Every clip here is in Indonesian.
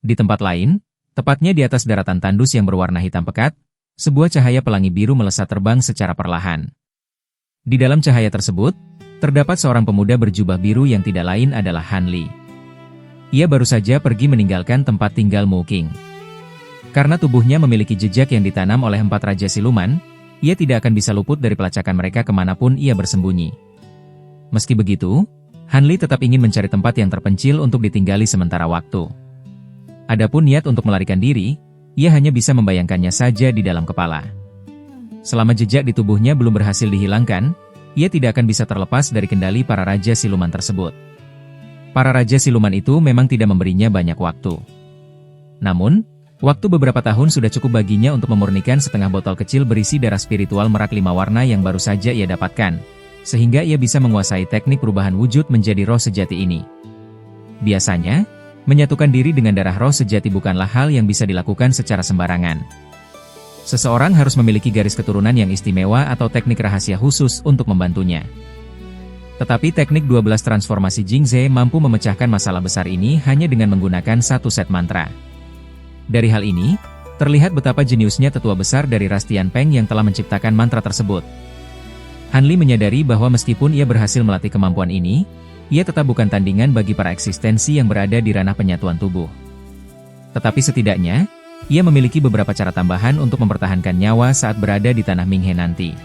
Di tempat lain, tepatnya di atas daratan tandus yang berwarna hitam pekat, sebuah cahaya pelangi biru melesat terbang secara perlahan. Di dalam cahaya tersebut, terdapat seorang pemuda berjubah biru yang tidak lain adalah Han Li. Ia baru saja pergi meninggalkan tempat tinggal Mu Qing. Karena tubuhnya memiliki jejak yang ditanam oleh 4 raja siluman, ia tidak akan bisa luput dari pelacakan mereka kemanapun ia bersembunyi. Meski begitu, Han Li tetap ingin mencari tempat yang terpencil untuk ditinggali sementara waktu. Adapun niat untuk melarikan diri, ia hanya bisa membayangkannya saja di dalam kepala. Selama jejak di tubuhnya belum berhasil dihilangkan, ia tidak akan bisa terlepas dari kendali para raja siluman tersebut. Para raja siluman itu memang tidak memberinya banyak waktu. Namun, waktu beberapa tahun sudah cukup baginya untuk memurnikan setengah botol kecil berisi darah spiritual merak 5 warna yang baru saja ia dapatkan, sehingga ia bisa menguasai teknik perubahan wujud menjadi roh sejati ini. Biasanya, menyatukan diri dengan darah roh sejati bukanlah hal yang bisa dilakukan secara sembarangan. Seseorang harus memiliki garis keturunan yang istimewa atau teknik rahasia khusus untuk membantunya. Tetapi teknik 12 transformasi Jingze mampu memecahkan masalah besar ini hanya dengan menggunakan 1 set mantra. Dari hal ini, terlihat betapa jeniusnya tetua besar dari ras Tianpeng yang telah menciptakan mantra tersebut. Han Li menyadari bahwa meskipun ia berhasil melatih kemampuan ini, ia tetap bukan tandingan bagi para eksistensi yang berada di ranah penyatuan tubuh. Tetapi setidaknya, ia memiliki beberapa cara tambahan untuk mempertahankan nyawa saat berada di tanah Minghe nanti.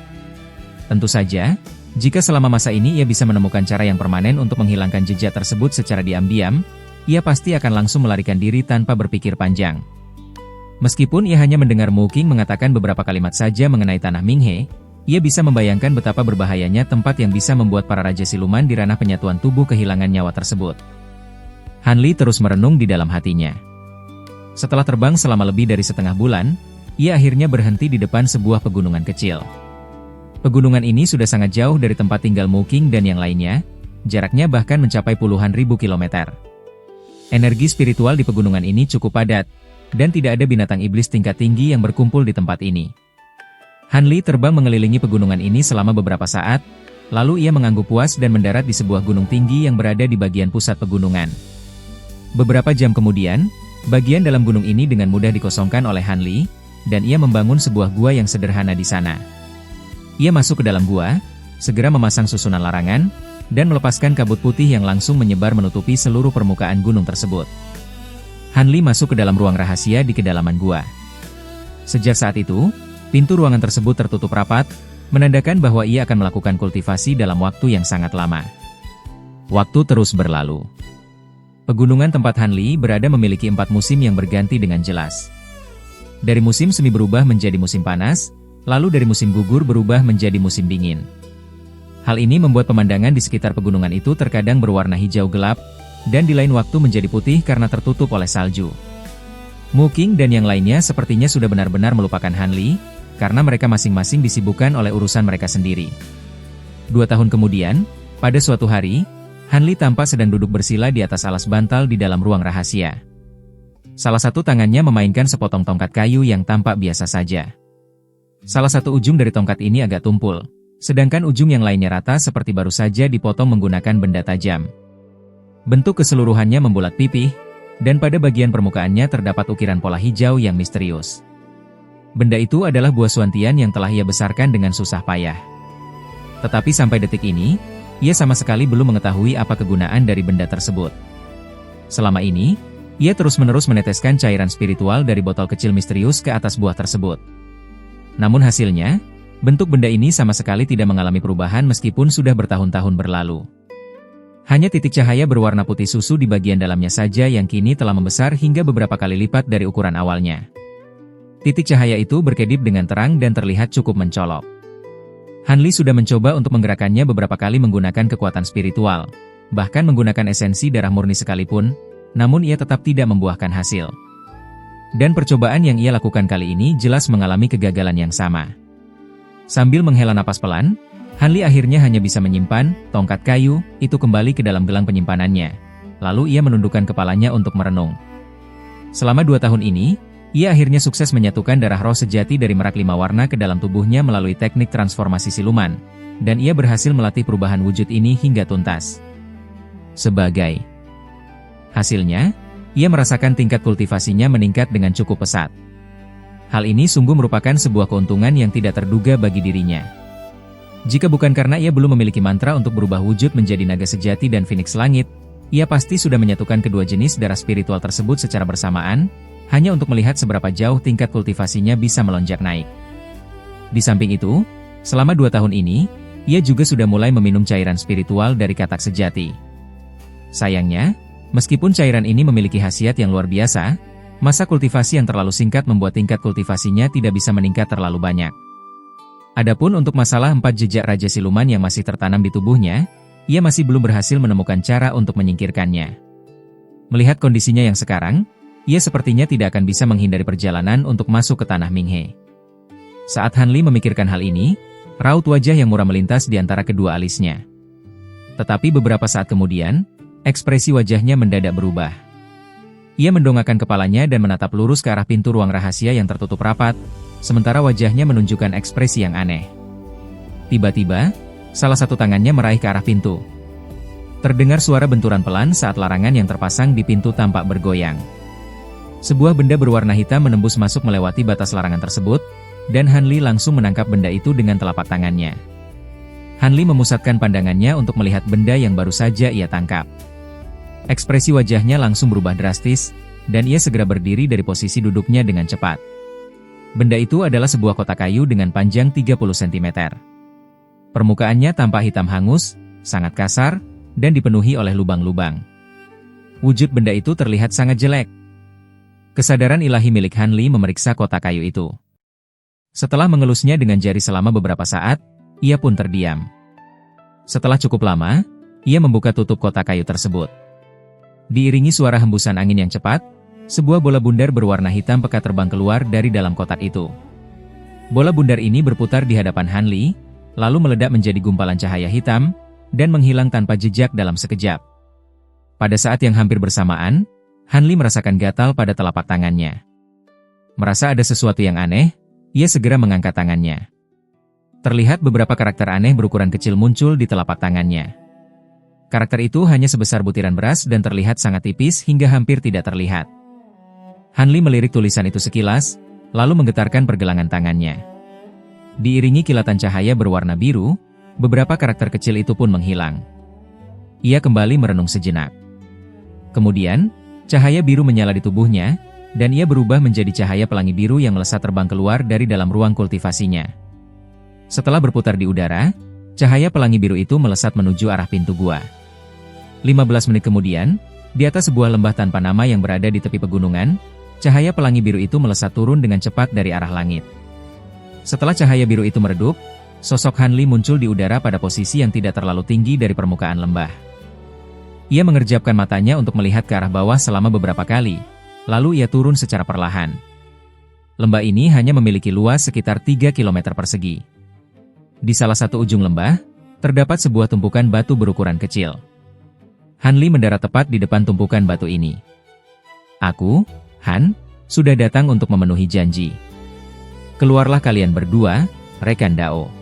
Tentu saja, jika selama masa ini ia bisa menemukan cara yang permanen untuk menghilangkan jejak tersebut secara diam-diam, ia pasti akan langsung melarikan diri tanpa berpikir panjang. Meskipun ia hanya mendengar Mu Qing mengatakan beberapa kalimat saja mengenai tanah Minghe, ia bisa membayangkan betapa berbahayanya tempat yang bisa membuat para raja siluman di ranah penyatuan tubuh kehilangan nyawa tersebut. Han Li terus merenung di dalam hatinya. Setelah terbang selama lebih dari setengah bulan, ia akhirnya berhenti di depan sebuah pegunungan kecil. Pegunungan ini sudah sangat jauh dari tempat tinggal Mu Qing dan yang lainnya, jaraknya bahkan mencapai puluhan ribu kilometer. Energi spiritual di pegunungan ini cukup padat, dan tidak ada binatang iblis tingkat tinggi yang berkumpul di tempat ini. Han Li terbang mengelilingi pegunungan ini selama beberapa saat, lalu ia mengangguk puas dan mendarat di sebuah gunung tinggi yang berada di bagian pusat pegunungan. Beberapa jam kemudian, bagian dalam gunung ini dengan mudah dikosongkan oleh Han Li, dan ia membangun sebuah gua yang sederhana di sana. Ia masuk ke dalam gua, segera memasang susunan larangan, dan melepaskan kabut putih yang langsung menyebar menutupi seluruh permukaan gunung tersebut. Han Li masuk ke dalam ruang rahasia di kedalaman gua. Sejak saat itu, pintu ruangan tersebut tertutup rapat, menandakan bahwa ia akan melakukan kultivasi dalam waktu yang sangat lama. Waktu terus berlalu. Pegunungan tempat Han Li berada memiliki 4 musim yang berganti dengan jelas. Dari musim semi berubah menjadi musim panas, lalu dari musim gugur berubah menjadi musim dingin. Hal ini membuat pemandangan di sekitar pegunungan itu terkadang berwarna hijau gelap, dan di lain waktu menjadi putih karena tertutup oleh salju. Mu Qing dan yang lainnya sepertinya sudah benar-benar melupakan Han Li, karena mereka masing-masing disibukkan oleh urusan mereka sendiri. 2 tahun kemudian, pada suatu hari, Han Li tampak sedang duduk bersila di atas alas bantal di dalam ruang rahasia. Salah satu tangannya memainkan sepotong tongkat kayu yang tampak biasa saja. Salah satu ujung dari tongkat ini agak tumpul, sedangkan ujung yang lainnya rata seperti baru saja dipotong menggunakan benda tajam. Bentuk keseluruhannya membulat pipih, dan pada bagian permukaannya terdapat ukiran pola hijau yang misterius. Benda itu adalah buah suantian yang telah ia besarkan dengan susah payah. Tetapi sampai detik ini, ia sama sekali belum mengetahui apa kegunaan dari benda tersebut. Selama ini, ia terus-menerus meneteskan cairan spiritual dari botol kecil misterius ke atas buah tersebut. Namun hasilnya, bentuk benda ini sama sekali tidak mengalami perubahan meskipun sudah bertahun-tahun berlalu. Hanya titik cahaya berwarna putih susu di bagian dalamnya saja yang kini telah membesar hingga beberapa kali lipat dari ukuran awalnya. Titik cahaya itu berkedip dengan terang dan terlihat cukup mencolok. Han Li sudah mencoba untuk menggerakkannya beberapa kali menggunakan kekuatan spiritual, bahkan menggunakan esensi darah murni sekalipun, namun ia tetap tidak membuahkan hasil. Dan percobaan yang ia lakukan kali ini jelas mengalami kegagalan yang sama. Sambil menghela napas pelan, Han Li akhirnya hanya bisa menyimpan tongkat kayu itu kembali ke dalam gelang penyimpanannya. Lalu ia menundukkan kepalanya untuk merenung. Selama 2 tahun ini, ia akhirnya sukses menyatukan darah roh sejati dari merak 5 warna ke dalam tubuhnya melalui teknik transformasi siluman, dan ia berhasil melatih perubahan wujud ini hingga tuntas. Sebagai hasilnya, ia merasakan tingkat kultivasinya meningkat dengan cukup pesat. Hal ini sungguh merupakan sebuah keuntungan yang tidak terduga bagi dirinya. Jika bukan karena ia belum memiliki mantra untuk berubah wujud menjadi naga sejati dan phoenix langit, ia pasti sudah menyatukan kedua jenis darah spiritual tersebut secara bersamaan, hanya untuk melihat seberapa jauh tingkat kultivasinya bisa melonjak naik. Di samping itu, selama 2 tahun ini, ia juga sudah mulai meminum cairan spiritual dari katak sejati. Sayangnya, meskipun cairan ini memiliki khasiat yang luar biasa, masa kultivasi yang terlalu singkat membuat tingkat kultivasinya tidak bisa meningkat terlalu banyak. Adapun untuk masalah 4 jejak Raja Siluman yang masih tertanam di tubuhnya, ia masih belum berhasil menemukan cara untuk menyingkirkannya. Melihat kondisinya yang sekarang, ia sepertinya tidak akan bisa menghindari perjalanan untuk masuk ke tanah Minghe. Saat Han Li memikirkan hal ini, raut wajah yang muram melintas di antara kedua alisnya. Tetapi beberapa saat kemudian, ekspresi wajahnya mendadak berubah. Ia mendongakkan kepalanya dan menatap lurus ke arah pintu ruang rahasia yang tertutup rapat, sementara wajahnya menunjukkan ekspresi yang aneh. Tiba-tiba, salah satu tangannya meraih ke arah pintu. Terdengar suara benturan pelan saat larangan yang terpasang di pintu tampak bergoyang. Sebuah benda berwarna hitam menembus masuk melewati batas larangan tersebut, dan Han Li langsung menangkap benda itu dengan telapak tangannya. Han Li memusatkan pandangannya untuk melihat benda yang baru saja ia tangkap. Ekspresi wajahnya langsung berubah drastis, dan ia segera berdiri dari posisi duduknya dengan cepat. Benda itu adalah sebuah kotak kayu dengan panjang 30 cm. Permukaannya tampak hitam hangus, sangat kasar, dan dipenuhi oleh lubang-lubang. Wujud benda itu terlihat sangat jelek. Kesadaran ilahi milik Han Li memeriksa kotak kayu itu. Setelah mengelusnya dengan jari selama beberapa saat, ia pun terdiam. Setelah cukup lama, ia membuka tutup kotak kayu tersebut. Diiringi suara hembusan angin yang cepat, sebuah bola bundar berwarna hitam pekat terbang keluar dari dalam kotak itu. Bola bundar ini berputar di hadapan Han Li, lalu meledak menjadi gumpalan cahaya hitam, dan menghilang tanpa jejak dalam sekejap. Pada saat yang hampir bersamaan, Han Li merasakan gatal pada telapak tangannya. Merasa ada sesuatu yang aneh, ia segera mengangkat tangannya. Terlihat beberapa karakter aneh berukuran kecil muncul di telapak tangannya. Karakter itu hanya sebesar butiran beras dan terlihat sangat tipis hingga hampir tidak terlihat. Han Li melirik tulisan itu sekilas, lalu menggetarkan pergelangan tangannya. Diiringi kilatan cahaya berwarna biru, beberapa karakter kecil itu pun menghilang. Ia kembali merenung sejenak. Kemudian, cahaya biru menyala di tubuhnya, dan ia berubah menjadi cahaya pelangi biru yang melesat terbang keluar dari dalam ruang kultivasinya. Setelah berputar di udara, cahaya pelangi biru itu melesat menuju arah pintu gua. 15 menit kemudian, di atas sebuah lembah tanpa nama yang berada di tepi pegunungan, cahaya pelangi biru itu melesat turun dengan cepat dari arah langit. Setelah cahaya biru itu meredup, sosok Han Li muncul di udara pada posisi yang tidak terlalu tinggi dari permukaan lembah. Ia mengerjapkan matanya untuk melihat ke arah bawah selama beberapa kali, lalu ia turun secara perlahan. Lembah ini hanya memiliki luas sekitar 3 km persegi. Di salah satu ujung lembah, terdapat sebuah tumpukan batu berukuran kecil. Han Li mendarat tepat di depan tumpukan batu ini. Aku, Han, sudah datang untuk memenuhi janji. Keluarlah kalian berdua, rekan Dao.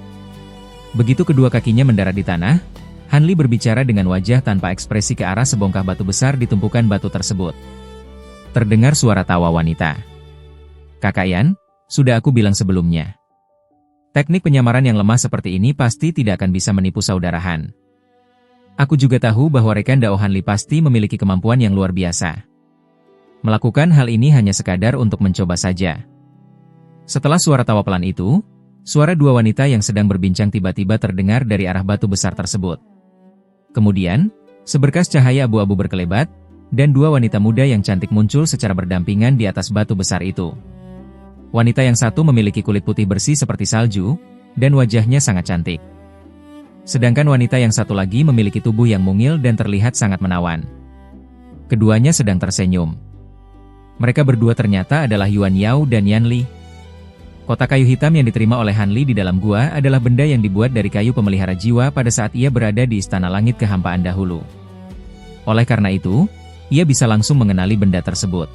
Begitu kedua kakinya mendarat di tanah, Han Li berbicara dengan wajah tanpa ekspresi ke arah sebongkah batu besar di tumpukan batu tersebut. Terdengar suara tawa wanita. Kakak Yan, sudah aku bilang sebelumnya. Teknik penyamaran yang lemah seperti ini pasti tidak akan bisa menipu saudara Han. Aku juga tahu bahwa rekan Dao Han Li pasti memiliki kemampuan yang luar biasa. Melakukan hal ini hanya sekadar untuk mencoba saja. Setelah suara tawa pelan itu, suara dua wanita yang sedang berbincang tiba-tiba terdengar dari arah batu besar tersebut. Kemudian, seberkas cahaya abu-abu berkelebat, dan dua wanita muda yang cantik muncul secara berdampingan di atas batu besar itu. Wanita yang satu memiliki kulit putih bersih seperti salju, dan wajahnya sangat cantik. Sedangkan wanita yang satu lagi memiliki tubuh yang mungil dan terlihat sangat menawan. Keduanya sedang tersenyum. Mereka berdua ternyata adalah Yuan Yao dan Yan Li. Kotak kayu hitam yang diterima oleh Han Li di dalam gua adalah benda yang dibuat dari kayu pemelihara jiwa pada saat ia berada di Istana Langit Kehampaan dahulu. Oleh karena itu, ia bisa langsung mengenali benda tersebut.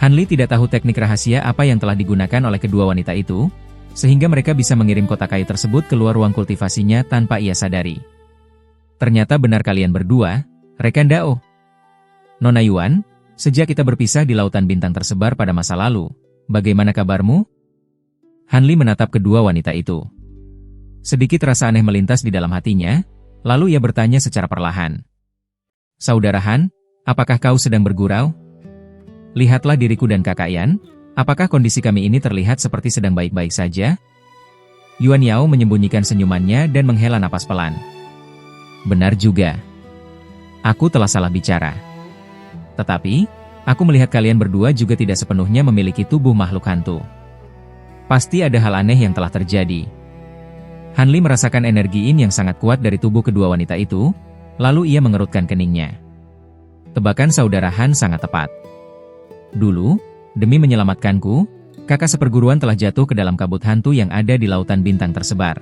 Han Li tidak tahu teknik rahasia apa yang telah digunakan oleh kedua wanita itu, sehingga mereka bisa mengirim kotak kayu tersebut keluar ruang kultivasinya tanpa ia sadari. Ternyata benar kalian berdua, rekan Dao. Nona Yuan, Sejak kita berpisah di lautan bintang tersebar pada masa lalu, bagaimana kabarmu? Han Li menatap kedua wanita itu. Sedikit rasa aneh melintas di dalam hatinya, lalu ia bertanya secara perlahan. Saudara Han, apakah kau sedang bergurau? Lihatlah diriku dan kakak Yan, apakah kondisi kami ini terlihat seperti sedang baik-baik saja? Yuan Yao menyembunyikan senyumannya dan menghela napas pelan. Benar juga. Aku telah salah bicara. Tetapi, aku melihat kalian berdua juga tidak sepenuhnya memiliki tubuh makhluk hantu. Pasti ada hal aneh yang telah terjadi. Han Li merasakan energi yin yang sangat kuat dari tubuh kedua wanita itu, lalu ia mengerutkan keningnya. Tebakan saudara Han sangat tepat. Dulu, demi menyelamatkanku, kakak seperguruan telah jatuh ke dalam kabut hantu yang ada di lautan bintang tersebar.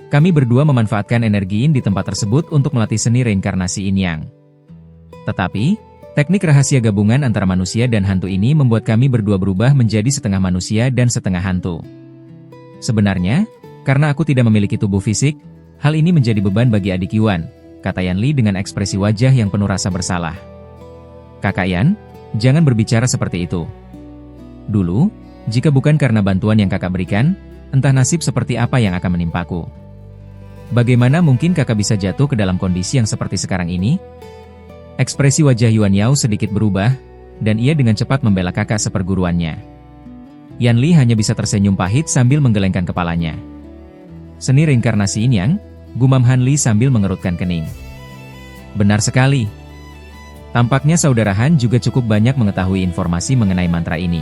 Kami berdua memanfaatkan energi yin di tempat tersebut untuk melatih seni reinkarnasi yin yang. Tetapi, teknik rahasia gabungan antara manusia dan hantu ini membuat kami berdua berubah menjadi setengah manusia dan setengah hantu. Sebenarnya, karena aku tidak memiliki tubuh fisik, hal ini menjadi beban bagi adik Yuan, kata Yan Li dengan ekspresi wajah yang penuh rasa bersalah. Kakak Yan, jangan berbicara seperti itu. Dulu, jika bukan karena bantuan yang kakak berikan, entah nasib seperti apa yang akan menimpaku. Bagaimana mungkin kakak bisa jatuh ke dalam kondisi yang seperti sekarang ini? Ekspresi wajah Yuan Yao sedikit berubah, dan ia dengan cepat membela kakak seperguruannya. Yan Li hanya bisa tersenyum pahit sambil menggelengkan kepalanya. Seni reinkarnasi yin yang, gumam Han Li sambil mengerutkan kening. Benar sekali. Tampaknya saudara Han juga cukup banyak mengetahui informasi mengenai mantra ini.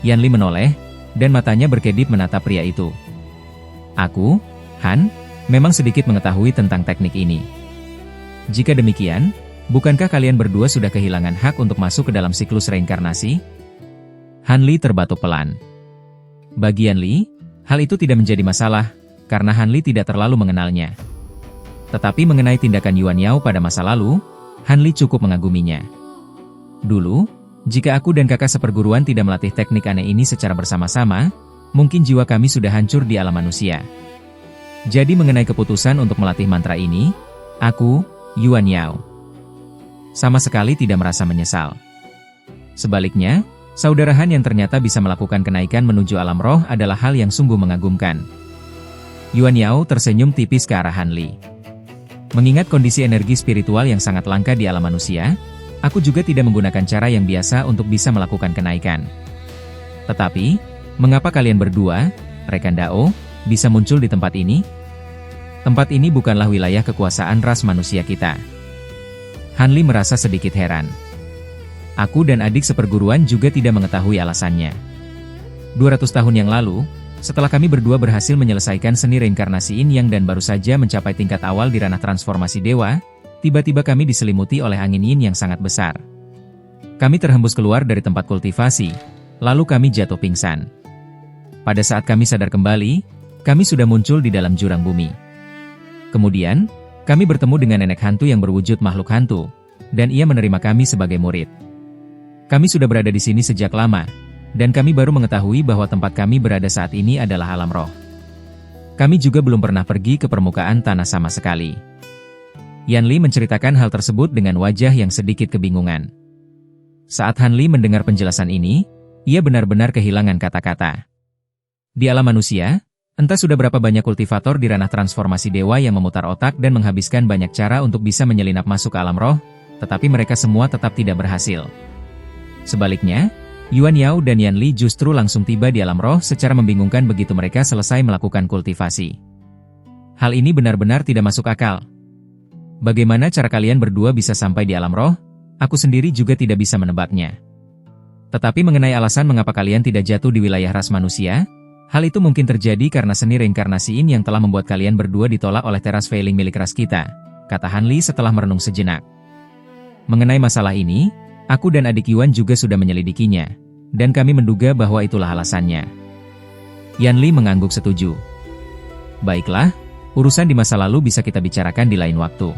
Yan Li menoleh, dan matanya berkedip menatap pria itu. Aku, Han, memang sedikit mengetahui tentang teknik ini. Jika demikian, bukankah kalian berdua sudah kehilangan hak untuk masuk ke dalam siklus reinkarnasi? Han Li terbatuk pelan. Bagi Yan Li, hal itu tidak menjadi masalah, karena Han Li tidak terlalu mengenalnya. Tetapi mengenai tindakan Yuan Yao pada masa lalu, Han Li cukup mengaguminya. Dulu, jika aku dan kakak seperguruan tidak melatih teknik aneh ini secara bersama-sama, mungkin jiwa kami sudah hancur di alam manusia. Jadi mengenai keputusan untuk melatih mantra ini, aku, Yuan Yao, sama sekali tidak merasa menyesal. Sebaliknya, saudara Han yang ternyata bisa melakukan kenaikan menuju alam roh adalah hal yang sungguh mengagumkan. Yuan Yao tersenyum tipis ke arah Han Li. Mengingat kondisi energi spiritual yang sangat langka di alam manusia, aku juga tidak menggunakan cara yang biasa untuk bisa melakukan kenaikan. Tetapi, mengapa kalian berdua, rekan Dao, bisa muncul di tempat ini? Tempat ini bukanlah wilayah kekuasaan ras manusia kita. Han Li merasa sedikit heran. Aku dan adik seperguruan juga tidak mengetahui alasannya. 200 tahun yang lalu, setelah kami berdua berhasil menyelesaikan seni reinkarnasi yin yang dan baru saja mencapai tingkat awal di ranah transformasi dewa, tiba-tiba kami diselimuti oleh angin yin yang sangat besar. Kami terhembus keluar dari tempat kultivasi, lalu kami jatuh pingsan. Pada saat kami sadar kembali, kami sudah muncul di dalam jurang bumi. Kemudian, kami bertemu dengan nenek hantu yang berwujud makhluk hantu, dan ia menerima kami sebagai murid. Kami sudah berada di sini sejak lama, dan kami baru mengetahui bahwa tempat kami berada saat ini adalah alam roh. Kami juga belum pernah pergi ke permukaan tanah sama sekali. Yan Li menceritakan hal tersebut dengan wajah yang sedikit kebingungan. Saat Han Li mendengar penjelasan ini, ia benar-benar kehilangan kata-kata. Di alam manusia, entah sudah berapa banyak kultivator di ranah transformasi dewa yang memutar otak dan menghabiskan banyak cara untuk bisa menyelinap masuk ke alam roh, tetapi mereka semua tetap tidak berhasil. Sebaliknya, Yuan Yao dan Yan Li justru langsung tiba di alam roh secara membingungkan begitu mereka selesai melakukan kultivasi. Hal ini benar-benar tidak masuk akal. Bagaimana cara kalian berdua bisa sampai di alam roh? Aku sendiri juga tidak bisa menebaknya. Tetapi mengenai alasan mengapa kalian tidak jatuh di wilayah ras manusia, hal itu mungkin terjadi karena seni reinkarnasi yin yang telah membuat kalian berdua ditolak oleh teras failing milik ras kita, kata Han Li setelah merenung sejenak. Mengenai masalah ini, aku dan adik Yuan juga sudah menyelidikinya, dan kami menduga bahwa itulah alasannya. Yan Li mengangguk setuju. Baiklah, urusan di masa lalu bisa kita bicarakan di lain waktu.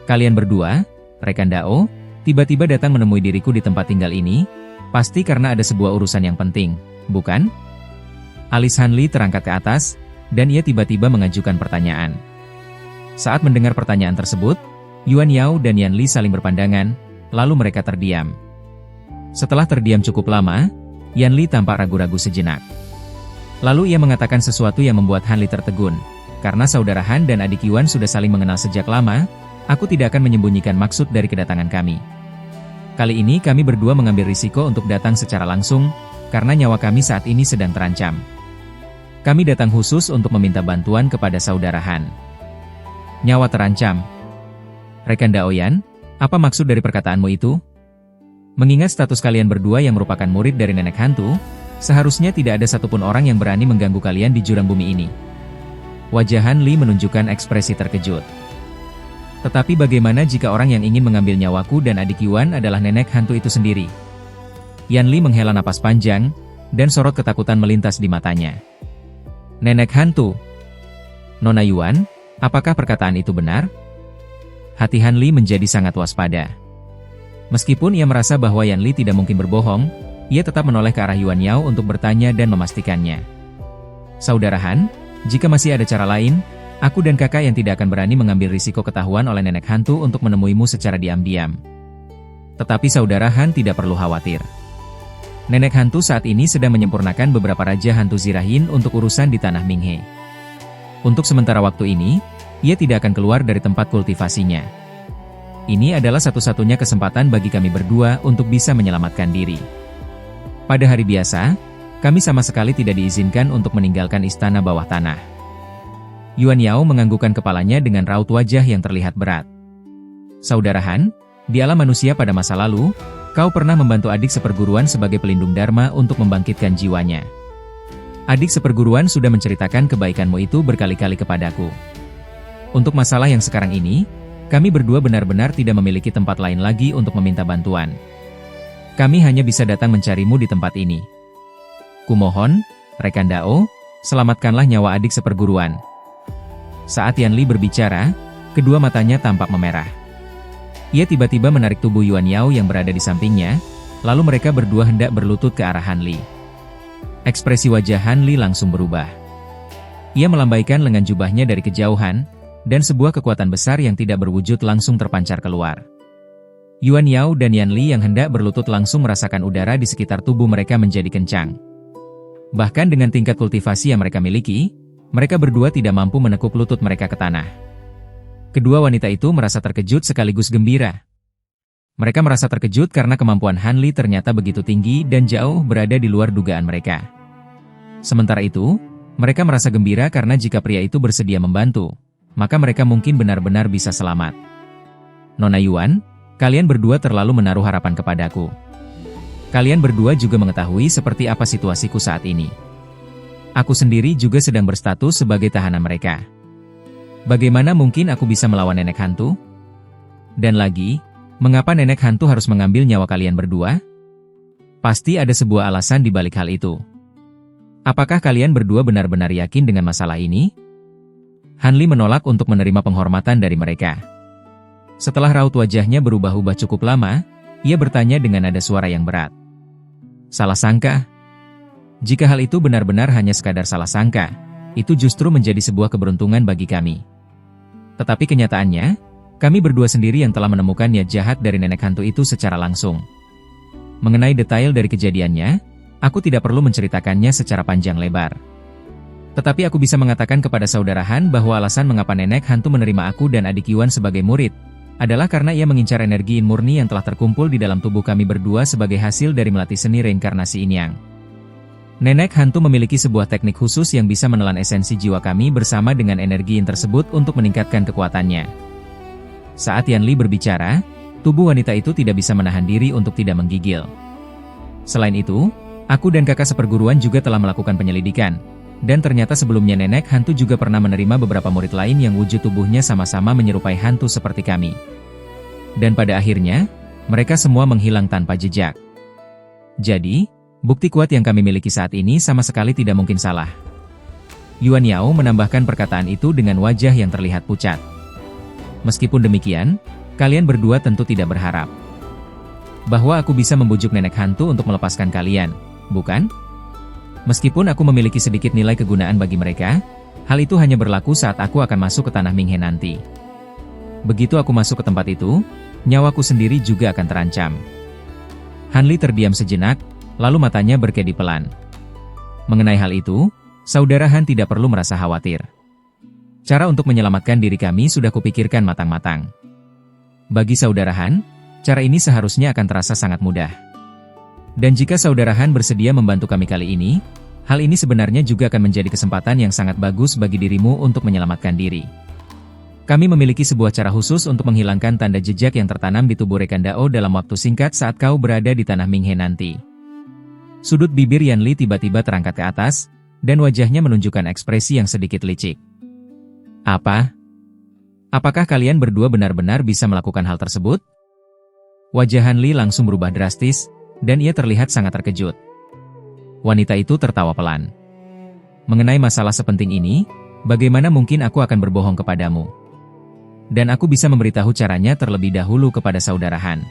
Kalian berdua, rekan Dao, tiba-tiba datang menemui diriku di tempat tinggal ini, pasti karena ada sebuah urusan yang penting, bukan? Alis Han Li terangkat ke atas, dan ia tiba-tiba mengajukan pertanyaan. Saat mendengar pertanyaan tersebut, Yuan Yao dan Yan Li saling berpandangan, lalu mereka terdiam. Setelah terdiam cukup lama, Yan Li tampak ragu-ragu sejenak. Lalu ia mengatakan sesuatu yang membuat Han Li tertegun. Karena saudara Han dan adik Yuan sudah saling mengenal sejak lama, aku tidak akan menyembunyikan maksud dari kedatangan kami. Kali ini kami berdua mengambil risiko untuk datang secara langsung, karena nyawa kami saat ini sedang terancam. Kami datang khusus untuk meminta bantuan kepada saudara Han. Nyawa terancam. Rekan Daoyan, apa maksud dari perkataanmu itu? Mengingat status kalian berdua yang merupakan murid dari nenek hantu, seharusnya tidak ada satupun orang yang berani mengganggu kalian di jurang bumi ini. Wajah Han Li menunjukkan ekspresi terkejut. Tetapi bagaimana jika orang yang ingin mengambil nyawaku dan adik Yuan adalah nenek hantu itu sendiri? Yan Li menghela napas panjang, dan sorot ketakutan melintas di matanya. Nenek hantu? Nona Yuan, apakah perkataan itu benar? Hati Han Li menjadi sangat waspada. Meskipun ia merasa bahwa Yan Li tidak mungkin berbohong, ia tetap menoleh ke arah Yuan Yao untuk bertanya dan memastikannya. Saudara Han, jika masih ada cara lain, aku dan kakak yang tidak akan berani mengambil risiko ketahuan oleh nenek hantu untuk menemuimu secara diam-diam. Tetapi saudara Han tidak perlu khawatir. Nenek hantu saat ini sedang menyempurnakan beberapa raja hantu Zirahin untuk urusan di tanah Minghe. Untuk sementara waktu ini, ia tidak akan keluar dari tempat kultivasinya. Ini adalah satu-satunya kesempatan bagi kami berdua untuk bisa menyelamatkan diri. Pada hari biasa, kami sama sekali tidak diizinkan untuk meninggalkan istana bawah tanah. Yuan Yao menganggukkan kepalanya dengan raut wajah yang terlihat berat. Saudara Han, di alam manusia pada masa lalu, kau pernah membantu adik seperguruan sebagai pelindung Dharma untuk membangkitkan jiwanya. Adik seperguruan sudah menceritakan kebaikanmu itu berkali-kali kepadaku. Untuk masalah yang sekarang ini, kami berdua benar-benar tidak memiliki tempat lain lagi untuk meminta bantuan. Kami hanya bisa datang mencarimu di tempat ini. Kumohon, rekan Dao, selamatkanlah nyawa adik seperguruan. Saat Yan Li berbicara, kedua matanya tampak memerah. Ia tiba-tiba menarik tubuh Yuan Yao yang berada di sampingnya, lalu mereka berdua hendak berlutut ke arah Han Li. Ekspresi wajah Han Li langsung berubah. Ia melambaikan lengan jubahnya dari kejauhan, dan sebuah kekuatan besar yang tidak berwujud langsung terpancar keluar. Yuan Yao dan Yan Li yang hendak berlutut langsung merasakan udara di sekitar tubuh mereka menjadi kencang. Bahkan dengan tingkat kultivasi yang mereka miliki, mereka berdua tidak mampu menekuk lutut mereka ke tanah. Kedua wanita itu merasa terkejut sekaligus gembira. Mereka merasa terkejut karena kemampuan Han Li ternyata begitu tinggi dan jauh berada di luar dugaan mereka. Sementara itu, mereka merasa gembira karena jika pria itu bersedia membantu, maka mereka mungkin benar-benar bisa selamat. Nona Yuan, kalian berdua terlalu menaruh harapan kepadaku. Kalian berdua juga mengetahui seperti apa situasiku saat ini. Aku sendiri juga sedang berstatus sebagai tahanan mereka. Bagaimana mungkin aku bisa melawan nenek hantu? Dan lagi, mengapa nenek hantu harus mengambil nyawa kalian berdua? Pasti ada sebuah alasan di balik hal itu. Apakah kalian berdua benar-benar yakin dengan masalah ini? Han Li menolak untuk menerima penghormatan dari mereka. Setelah raut wajahnya berubah-ubah cukup lama, ia bertanya dengan nada suara yang berat. Salah sangka? Jika hal itu benar-benar hanya sekadar salah sangka, itu justru menjadi sebuah keberuntungan bagi kami. Tetapi kenyataannya, kami berdua sendiri yang telah menemukan niat jahat dari nenek hantu itu secara langsung. Mengenai detail dari kejadiannya, aku tidak perlu menceritakannya secara panjang lebar. Tetapi aku bisa mengatakan kepada saudara Han bahwa alasan mengapa nenek hantu menerima aku dan adik Yuan sebagai murid, adalah karena ia mengincar energi murni yang telah terkumpul di dalam tubuh kami berdua sebagai hasil dari melatih seni reinkarnasi Yin-Yang. Nenek hantu memiliki sebuah teknik khusus yang bisa menelan esensi jiwa kami bersama dengan energi Yin tersebut untuk meningkatkan kekuatannya. Saat Yan Li berbicara, tubuh wanita itu tidak bisa menahan diri untuk tidak menggigil. Selain itu, aku dan kakak seperguruan juga telah melakukan penyelidikan, dan ternyata sebelumnya nenek hantu juga pernah menerima beberapa murid lain yang wujud tubuhnya sama-sama menyerupai hantu seperti kami. Dan pada akhirnya, mereka semua menghilang tanpa jejak. Jadi, bukti kuat yang kami miliki saat ini sama sekali tidak mungkin salah. Yuan Yao menambahkan perkataan itu dengan wajah yang terlihat pucat. Meskipun demikian, kalian berdua tentu tidak berharap bahwa aku bisa membujuk nenek hantu untuk melepaskan kalian, bukan? Meskipun aku memiliki sedikit nilai kegunaan bagi mereka, hal itu hanya berlaku saat aku akan masuk ke tanah Minghe nanti. Begitu aku masuk ke tempat itu, nyawaku sendiri juga akan terancam. Hanli terdiam sejenak, lalu matanya berkedip pelan. Mengenai hal itu, Saudara Han tidak perlu merasa khawatir. Cara untuk menyelamatkan diri kami sudah kupikirkan matang-matang. Bagi Saudara Han, cara ini seharusnya akan terasa sangat mudah. Dan jika Saudara Han bersedia membantu kami kali ini, hal ini sebenarnya juga akan menjadi kesempatan yang sangat bagus bagi dirimu untuk menyelamatkan diri. Kami memiliki sebuah cara khusus untuk menghilangkan tanda jejak yang tertanam di tubuh rekan Dao dalam waktu singkat saat kau berada di tanah Minghe nanti. Sudut bibir Yanli tiba-tiba terangkat ke atas, dan wajahnya menunjukkan ekspresi yang sedikit licik. Apa? Apakah kalian berdua benar-benar bisa melakukan hal tersebut? Wajah Hanli langsung berubah drastis, dan ia terlihat sangat terkejut. Wanita itu tertawa pelan. Mengenai masalah sepenting ini, bagaimana mungkin aku akan berbohong kepadamu? Dan aku bisa memberitahu caranya terlebih dahulu kepada Saudara Han.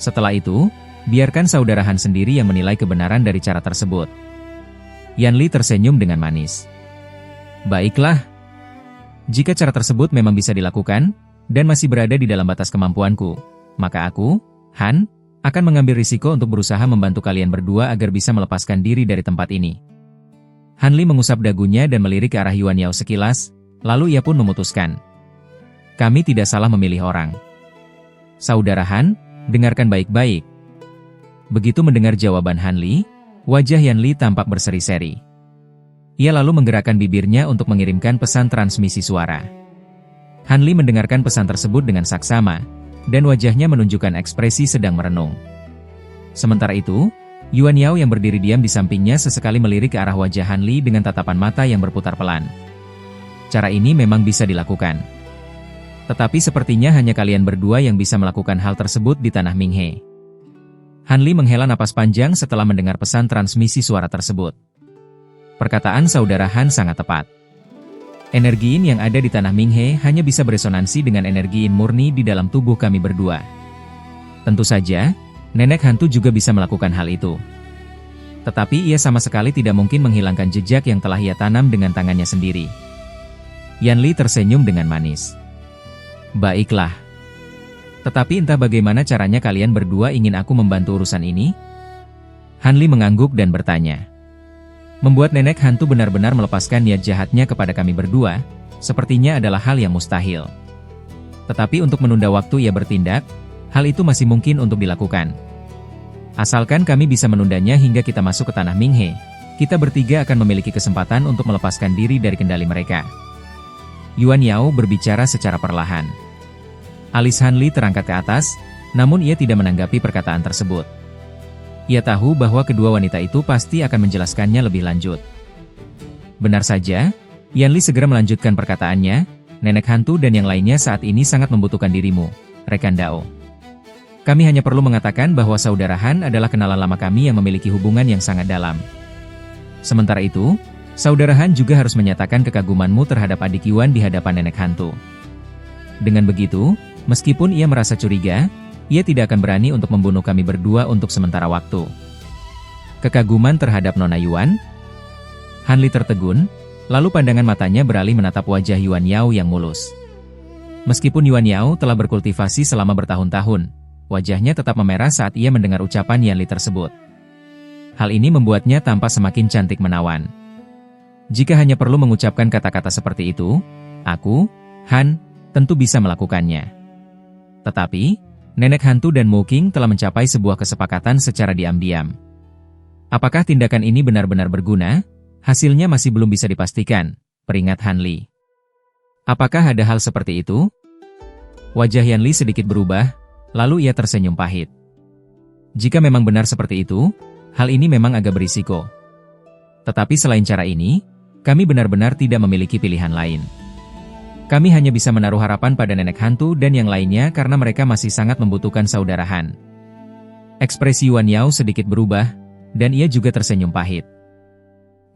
Setelah itu, biarkan Saudara Han sendiri yang menilai kebenaran dari cara tersebut. Yanli tersenyum dengan manis. Baiklah. Jika cara tersebut memang bisa dilakukan, dan masih berada di dalam batas kemampuanku, maka aku, Han, akan mengambil risiko untuk berusaha membantu kalian berdua agar bisa melepaskan diri dari tempat ini. Hanli mengusap dagunya dan melirik ke arah Yuan Yao sekilas, lalu ia pun memutuskan. Kami tidak salah memilih orang. Saudara Han, dengarkan baik-baik. Begitu mendengar jawaban Hanli, wajah Yanli tampak berseri-seri. Ia lalu menggerakkan bibirnya untuk mengirimkan pesan transmisi suara. Hanli mendengarkan pesan tersebut dengan saksama, dan wajahnya menunjukkan ekspresi sedang merenung. Sementara itu, Yuan Yao yang berdiri diam di sampingnya sesekali melirik ke arah wajah Hanli dengan tatapan mata yang berputar pelan. Cara ini memang bisa dilakukan. Tetapi sepertinya hanya kalian berdua yang bisa melakukan hal tersebut di tanah Minghe. Hanli menghela napas panjang setelah mendengar pesan transmisi suara tersebut. Perkataan Saudara Han sangat tepat. Energi yin yang ada di tanah Minghe hanya bisa beresonansi dengan energi yin murni di dalam tubuh kami berdua. Tentu saja, nenek hantu juga bisa melakukan hal itu. Tetapi ia sama sekali tidak mungkin menghilangkan jejak yang telah ia tanam dengan tangannya sendiri. Yanli tersenyum dengan manis. Baiklah. Tetapi entah bagaimana caranya kalian berdua ingin aku membantu urusan ini? Hanli mengangguk dan bertanya. Membuat nenek hantu benar-benar melepaskan niat jahatnya kepada kami berdua, sepertinya adalah hal yang mustahil. Tetapi untuk menunda waktu ia bertindak, hal itu masih mungkin untuk dilakukan. Asalkan kami bisa menundanya hingga kita masuk ke tanah Minghe, kita bertiga akan memiliki kesempatan untuk melepaskan diri dari kendali mereka. Yuan Yao berbicara secara perlahan. Alis Hanli terangkat ke atas, namun ia tidak menanggapi perkataan tersebut. Ia tahu bahwa kedua wanita itu pasti akan menjelaskannya lebih lanjut. Benar saja, Yanli segera melanjutkan perkataannya, nenek hantu dan yang lainnya saat ini sangat membutuhkan dirimu, rekan Dao. Kami hanya perlu mengatakan bahwa Saudara Han adalah kenalan lama kami yang memiliki hubungan yang sangat dalam. Sementara itu, Saudara Han juga harus menyatakan kekagumanmu terhadap adik Yuan di hadapan nenek hantu. Dengan begitu, meskipun ia merasa curiga, ia tidak akan berani untuk membunuh kami berdua untuk sementara waktu. Kekaguman terhadap Nona Yuan? Hanli tertegun, lalu pandangan matanya beralih menatap wajah Yuan Yao yang mulus. Meskipun Yuan Yao telah berkultivasi selama bertahun-tahun, wajahnya tetap memerah saat ia mendengar ucapan Yanli tersebut. Hal ini membuatnya tampak semakin cantik menawan. Jika hanya perlu mengucapkan kata-kata seperti itu, aku, Han, tentu bisa melakukannya. Tetapi, nenek hantu dan Mu Qing telah mencapai sebuah kesepakatan secara diam-diam. Apakah tindakan ini benar-benar berguna? Hasilnya masih belum bisa dipastikan, peringat Hanli. Apakah ada hal seperti itu? Wajah Yanli sedikit berubah, lalu ia tersenyum pahit. Jika memang benar seperti itu, hal ini memang agak berisiko. Tetapi selain cara ini, kami benar-benar tidak memiliki pilihan lain. Kami hanya bisa menaruh harapan pada nenek hantu dan yang lainnya karena mereka masih sangat membutuhkan Saudara Han. Ekspresi Yuan Yao sedikit berubah, dan ia juga tersenyum pahit.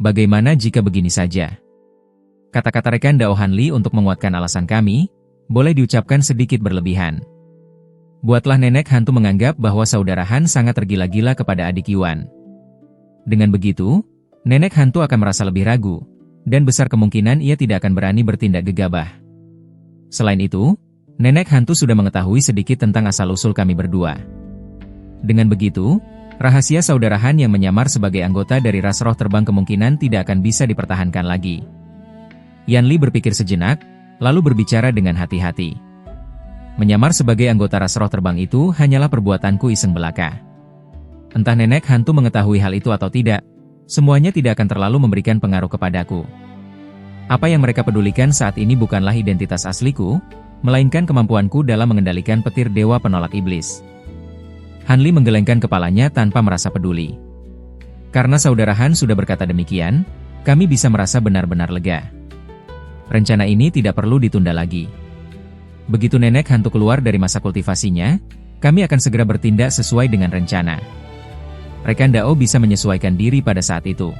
Bagaimana jika begini saja? Kata-kata rekan Dao Hanli untuk menguatkan alasan kami, boleh diucapkan sedikit berlebihan. Buatlah nenek hantu menganggap bahwa Saudara Han sangat tergila-gila kepada adik Yuan. Dengan begitu, nenek hantu akan merasa lebih ragu, dan besar kemungkinan ia tidak akan berani bertindak gegabah. Selain itu, Nenek hantu sudah mengetahui sedikit tentang asal-usul kami berdua. Dengan begitu, rahasia saudara Han yang menyamar sebagai anggota dari ras roh terbang kemungkinan tidak akan bisa dipertahankan lagi. Yan Li berpikir sejenak, lalu berbicara dengan hati-hati. Menyamar sebagai anggota ras roh terbang itu hanyalah perbuatanku iseng belaka. Entah nenek hantu mengetahui hal itu atau tidak, semuanya tidak akan terlalu memberikan pengaruh kepadaku. Apa yang mereka pedulikan saat ini bukanlah identitas asliku, melainkan kemampuanku dalam mengendalikan petir dewa penolak iblis. Han Li menggelengkan kepalanya tanpa merasa peduli. Karena saudara Han sudah berkata demikian, kami bisa merasa benar-benar lega. Rencana ini tidak perlu ditunda lagi. Begitu nenek hantu keluar dari masa kultivasinya, kami akan segera bertindak sesuai dengan rencana. Rekan Dao bisa menyesuaikan diri pada saat itu.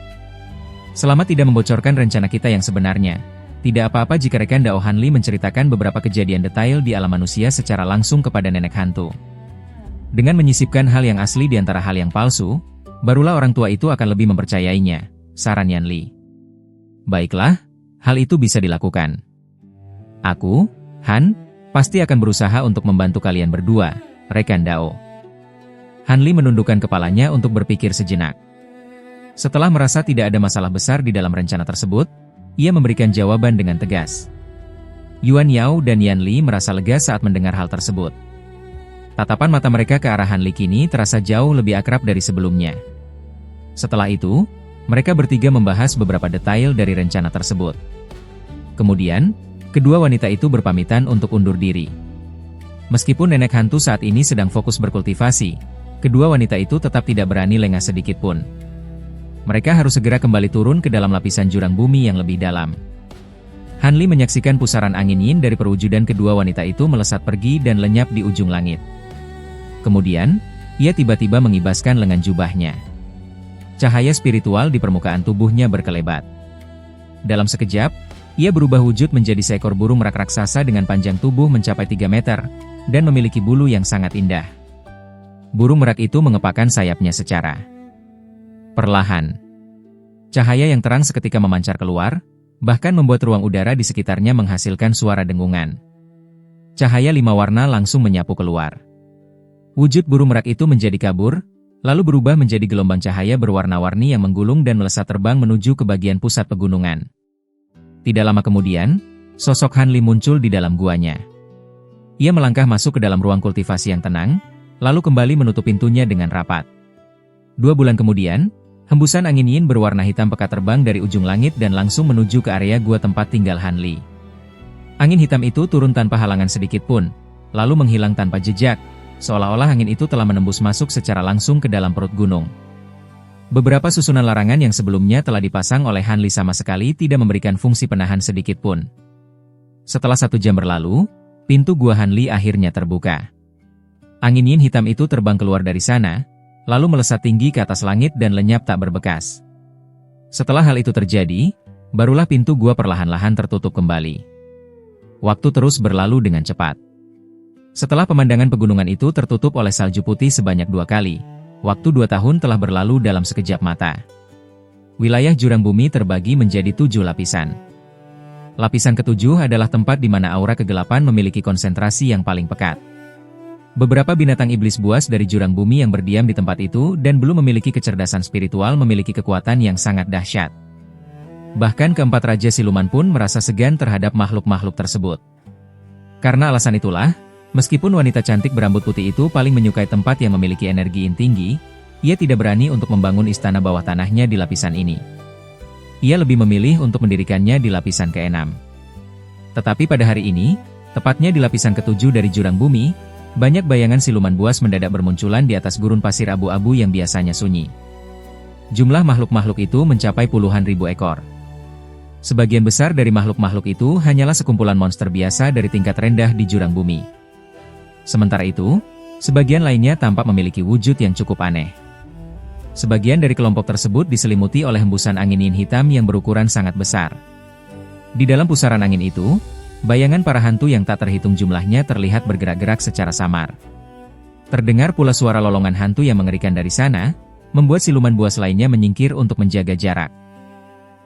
Selama tidak membocorkan rencana kita yang sebenarnya, tidak apa-apa jika rekan Dao Han Li menceritakan beberapa kejadian detail di alam manusia secara langsung kepada nenek hantu. Dengan menyisipkan hal yang asli di antara hal yang palsu, barulah orang tua itu akan lebih mempercayainya, saran Yan Li. Baiklah, hal itu bisa dilakukan. Aku, Han, pasti akan berusaha untuk membantu kalian berdua, rekan Dao. Han Li menundukkan kepalanya untuk berpikir sejenak. Setelah merasa tidak ada masalah besar di dalam rencana tersebut, ia memberikan jawaban dengan tegas. Yuan Yao dan Yan Li merasa lega saat mendengar hal tersebut. Tatapan mata mereka ke arah Han Li kini terasa jauh lebih akrab dari sebelumnya. Setelah itu, mereka bertiga membahas beberapa detail dari rencana tersebut. Kemudian, kedua wanita itu berpamitan untuk undur diri. Meskipun nenek hantu saat ini sedang fokus berkultivasi, kedua wanita itu tetap tidak berani lengah sedikit pun. Mereka harus segera kembali turun ke dalam lapisan jurang bumi yang lebih dalam. Han Li menyaksikan pusaran angin yin dari perwujudan kedua wanita itu melesat pergi dan lenyap di ujung langit. Kemudian, ia tiba-tiba mengibaskan lengan jubahnya. Cahaya spiritual di permukaan tubuhnya berkelebat. Dalam sekejap, ia berubah wujud menjadi seekor burung merak raksasa dengan panjang tubuh mencapai 3 meter, dan memiliki bulu yang sangat indah. Burung merak itu mengepakkan sayapnya secara perlahan. Cahaya yang terang seketika memancar keluar, bahkan membuat ruang udara di sekitarnya menghasilkan suara dengungan. Cahaya 5 warna langsung menyapu keluar. Wujud burung merak itu menjadi kabur, lalu berubah menjadi gelombang cahaya berwarna-warni yang menggulung dan melesat terbang menuju ke bagian pusat pegunungan. Tidak lama kemudian, sosok Han Li muncul di dalam guanya. Ia melangkah masuk ke dalam ruang kultivasi yang tenang, lalu kembali menutup pintunya dengan rapat. 2 bulan kemudian, hembusan angin yin berwarna hitam pekat terbang dari ujung langit dan langsung menuju ke area gua tempat tinggal Han Li. Angin hitam itu turun tanpa halangan sedikit pun, lalu menghilang tanpa jejak, seolah-olah angin itu telah menembus masuk secara langsung ke dalam perut gunung. Beberapa susunan larangan yang sebelumnya telah dipasang oleh Han Li sama sekali tidak memberikan fungsi penahan sedikit pun. Setelah 1 jam berlalu, pintu gua Han Li akhirnya terbuka. Angin yin hitam itu terbang keluar dari sana, lalu melesat tinggi ke atas langit dan lenyap tak berbekas. Setelah hal itu terjadi, barulah pintu gua perlahan-lahan tertutup kembali. Waktu terus berlalu dengan cepat. Setelah pemandangan pegunungan itu tertutup oleh salju putih sebanyak 2 kali, waktu 2 tahun telah berlalu dalam sekejap mata. Wilayah jurang bumi terbagi menjadi 7 lapisan. Lapisan ke-7 adalah tempat di mana aura kegelapan memiliki konsentrasi yang paling pekat. Beberapa binatang iblis buas dari jurang bumi yang berdiam di tempat itu dan belum memiliki kecerdasan spiritual memiliki kekuatan yang sangat dahsyat. Bahkan keempat raja siluman pun merasa segan terhadap makhluk-makhluk tersebut. Karena alasan itulah, meskipun wanita cantik berambut putih itu paling menyukai tempat yang memiliki energi yin tinggi, ia tidak berani untuk membangun istana bawah tanahnya di lapisan ini. Ia lebih memilih untuk mendirikannya di lapisan ke-6. Tetapi pada hari ini, tepatnya di lapisan ke-7 dari jurang bumi, banyak bayangan siluman buas mendadak bermunculan di atas gurun pasir abu-abu yang biasanya sunyi. Jumlah makhluk-makhluk itu mencapai puluhan ribu ekor. Sebagian besar dari makhluk-makhluk itu hanyalah sekumpulan monster biasa dari tingkat rendah di jurang bumi. Sementara itu, sebagian lainnya tampak memiliki wujud yang cukup aneh. Sebagian dari kelompok tersebut diselimuti oleh hembusan angin yin hitam yang berukuran sangat besar. Di dalam pusaran angin itu, bayangan para hantu yang tak terhitung jumlahnya terlihat bergerak-gerak secara samar. Terdengar pula suara lolongan hantu yang mengerikan dari sana, membuat siluman buas lainnya menyingkir untuk menjaga jarak.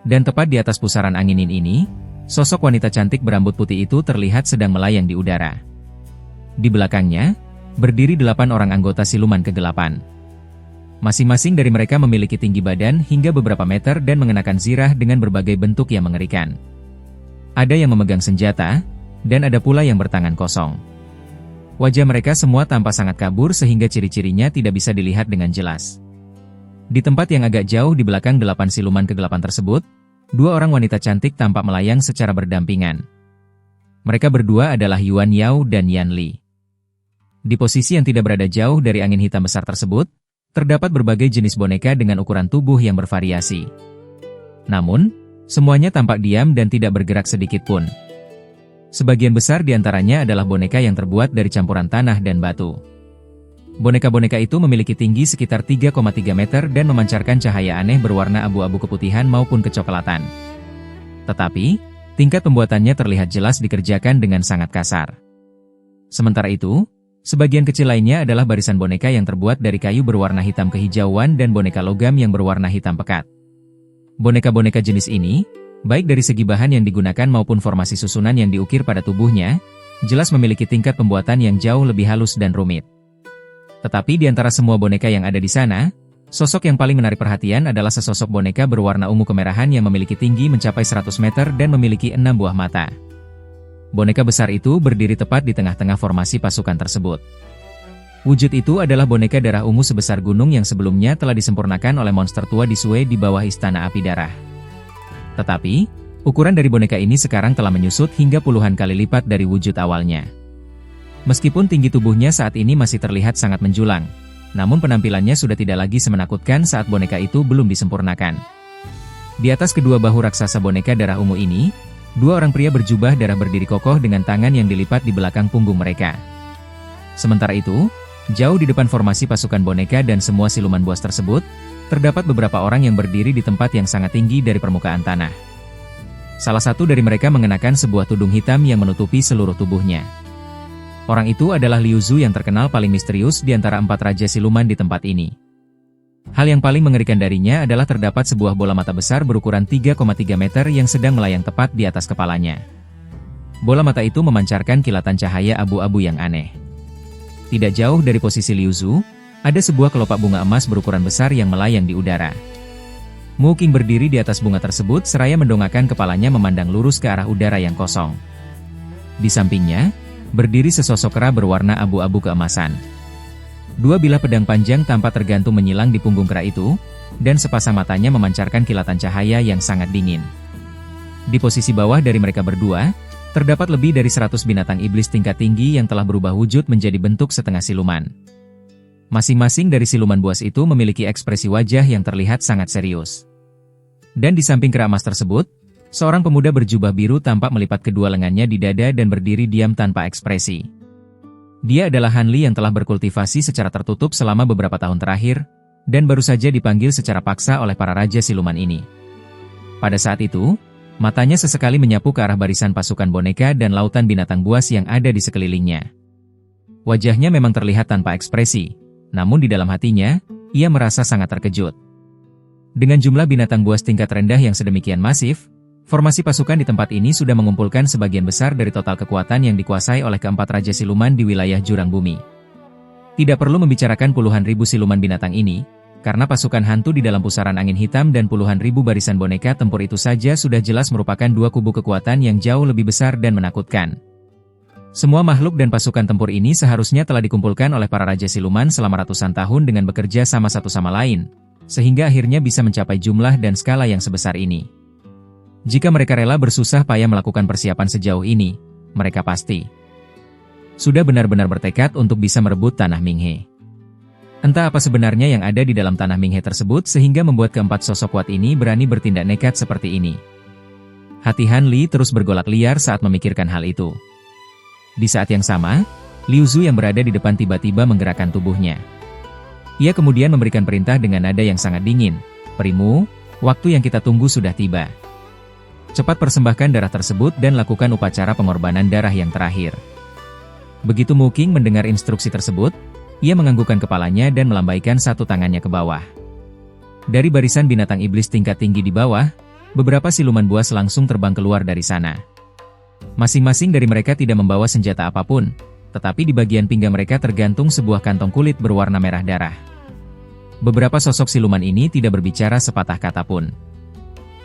Dan tepat di atas pusaran angin ini, sosok wanita cantik berambut putih itu terlihat sedang melayang di udara. Di belakangnya, berdiri 8 orang anggota siluman kegelapan. Masing-masing dari mereka memiliki tinggi badan hingga beberapa meter dan mengenakan zirah dengan berbagai bentuk yang mengerikan. Ada yang memegang senjata, dan ada pula yang bertangan kosong. Wajah mereka semua tampak sangat kabur sehingga ciri-cirinya tidak bisa dilihat dengan jelas. Di tempat yang agak jauh di belakang 8 siluman kegelapan tersebut, 2 orang wanita cantik tampak melayang secara berdampingan. Mereka berdua adalah Yuan Yao dan Yan Li. Di posisi yang tidak berada jauh dari angin hitam besar tersebut, terdapat berbagai jenis boneka dengan ukuran tubuh yang bervariasi. Namun, semuanya tampak diam dan tidak bergerak sedikit pun. Sebagian besar di antaranya adalah boneka yang terbuat dari campuran tanah dan batu. Boneka-boneka itu memiliki tinggi sekitar 3,3 meter dan memancarkan cahaya aneh berwarna abu-abu keputihan maupun kecoklatan. Tetapi, tingkat pembuatannya terlihat jelas dikerjakan dengan sangat kasar. Sementara itu, sebagian kecil lainnya adalah barisan boneka yang terbuat dari kayu berwarna hitam kehijauan dan boneka logam yang berwarna hitam pekat. Boneka-boneka jenis ini, baik dari segi bahan yang digunakan maupun formasi susunan yang diukir pada tubuhnya, jelas memiliki tingkat pembuatan yang jauh lebih halus dan rumit. Tetapi di antara semua boneka yang ada di sana, sosok yang paling menarik perhatian adalah sesosok boneka berwarna ungu kemerahan yang memiliki tinggi mencapai 100 meter dan memiliki 6 buah mata. Boneka besar itu berdiri tepat di tengah-tengah formasi pasukan tersebut. Wujud itu adalah boneka darah ungu sebesar gunung yang sebelumnya telah disempurnakan oleh monster tua di Sue di bawah Istana Api Darah. Tetapi, ukuran dari boneka ini sekarang telah menyusut hingga puluhan kali lipat dari wujud awalnya. Meskipun tinggi tubuhnya saat ini masih terlihat sangat menjulang, namun penampilannya sudah tidak lagi semenakutkan saat boneka itu belum disempurnakan. Di atas kedua bahu raksasa boneka darah ungu ini, 2 orang pria berjubah darah berdiri kokoh dengan tangan yang dilipat di belakang punggung mereka. Sementara itu, jauh di depan formasi pasukan boneka dan semua siluman buas tersebut, terdapat beberapa orang yang berdiri di tempat yang sangat tinggi dari permukaan tanah. Salah satu dari mereka mengenakan sebuah tudung hitam yang menutupi seluruh tubuhnya. Orang itu adalah Liu Zhu yang terkenal paling misterius di antara 4 raja siluman di tempat ini. Hal yang paling mengerikan darinya adalah terdapat sebuah bola mata besar berukuran 3,3 meter yang sedang melayang tepat di atas kepalanya. Bola mata itu memancarkan kilatan cahaya abu-abu yang aneh. Tidak jauh dari posisi Liu Zhu, ada sebuah kelopak bunga emas berukuran besar yang melayang di udara. Mu Qing berdiri di atas bunga tersebut seraya mendongakkan kepalanya memandang lurus ke arah udara yang kosong. Di sampingnya, berdiri sesosok kera berwarna abu-abu keemasan. 2 bilah pedang panjang tampak tergantung menyilang di punggung kera itu, dan sepasang matanya memancarkan kilatan cahaya yang sangat dingin. Di posisi bawah dari mereka berdua, terdapat lebih dari 100 binatang iblis tingkat tinggi yang telah berubah wujud menjadi bentuk setengah siluman. Masing-masing dari siluman buas itu memiliki ekspresi wajah yang terlihat sangat serius. Dan di samping kera emas tersebut, seorang pemuda berjubah biru tampak melipat kedua lengannya di dada dan berdiri diam tanpa ekspresi. Dia adalah Han Li yang telah berkultivasi secara tertutup selama beberapa tahun terakhir, dan baru saja dipanggil secara paksa oleh para raja siluman ini. Pada saat itu, matanya sesekali menyapu ke arah barisan pasukan boneka dan lautan binatang buas yang ada di sekelilingnya. Wajahnya memang terlihat tanpa ekspresi, namun di dalam hatinya, ia merasa sangat terkejut. Dengan jumlah binatang buas tingkat rendah yang sedemikian masif, formasi pasukan di tempat ini sudah mengumpulkan sebagian besar dari total kekuatan yang dikuasai oleh keempat raja siluman di wilayah Jurang Bumi. Tidak perlu membicarakan puluhan ribu siluman binatang ini, karena pasukan hantu di dalam pusaran angin hitam dan puluhan ribu barisan boneka tempur itu saja sudah jelas merupakan 2 kubu kekuatan yang jauh lebih besar dan menakutkan. Semua makhluk dan pasukan tempur ini seharusnya telah dikumpulkan oleh para raja siluman selama ratusan tahun dengan bekerja sama satu sama lain, sehingga akhirnya bisa mencapai jumlah dan skala yang sebesar ini. Jika mereka rela bersusah payah melakukan persiapan sejauh ini, mereka pasti sudah benar-benar bertekad untuk bisa merebut tanah Minghe. Entah apa sebenarnya yang ada di dalam tanah Minghe tersebut sehingga membuat keempat sosok kuat ini berani bertindak nekat seperti ini. Hati Han Li terus bergolak liar saat memikirkan hal itu. Di saat yang sama, Liu Zhu yang berada di depan tiba-tiba menggerakkan tubuhnya. Ia kemudian memberikan perintah dengan nada yang sangat dingin, "Primu, waktu yang kita tunggu sudah tiba. Cepat persembahkan darah tersebut dan lakukan upacara pengorbanan darah yang terakhir." Begitu Mu Qing mendengar instruksi tersebut, ia menganggukkan kepalanya dan melambaikan satu tangannya ke bawah. Dari barisan binatang iblis tingkat tinggi di bawah, beberapa siluman buas langsung terbang keluar dari sana. Masing-masing dari mereka tidak membawa senjata apapun, tetapi di bagian pinggang mereka tergantung sebuah kantong kulit berwarna merah darah. Beberapa sosok siluman ini tidak berbicara sepatah kata pun.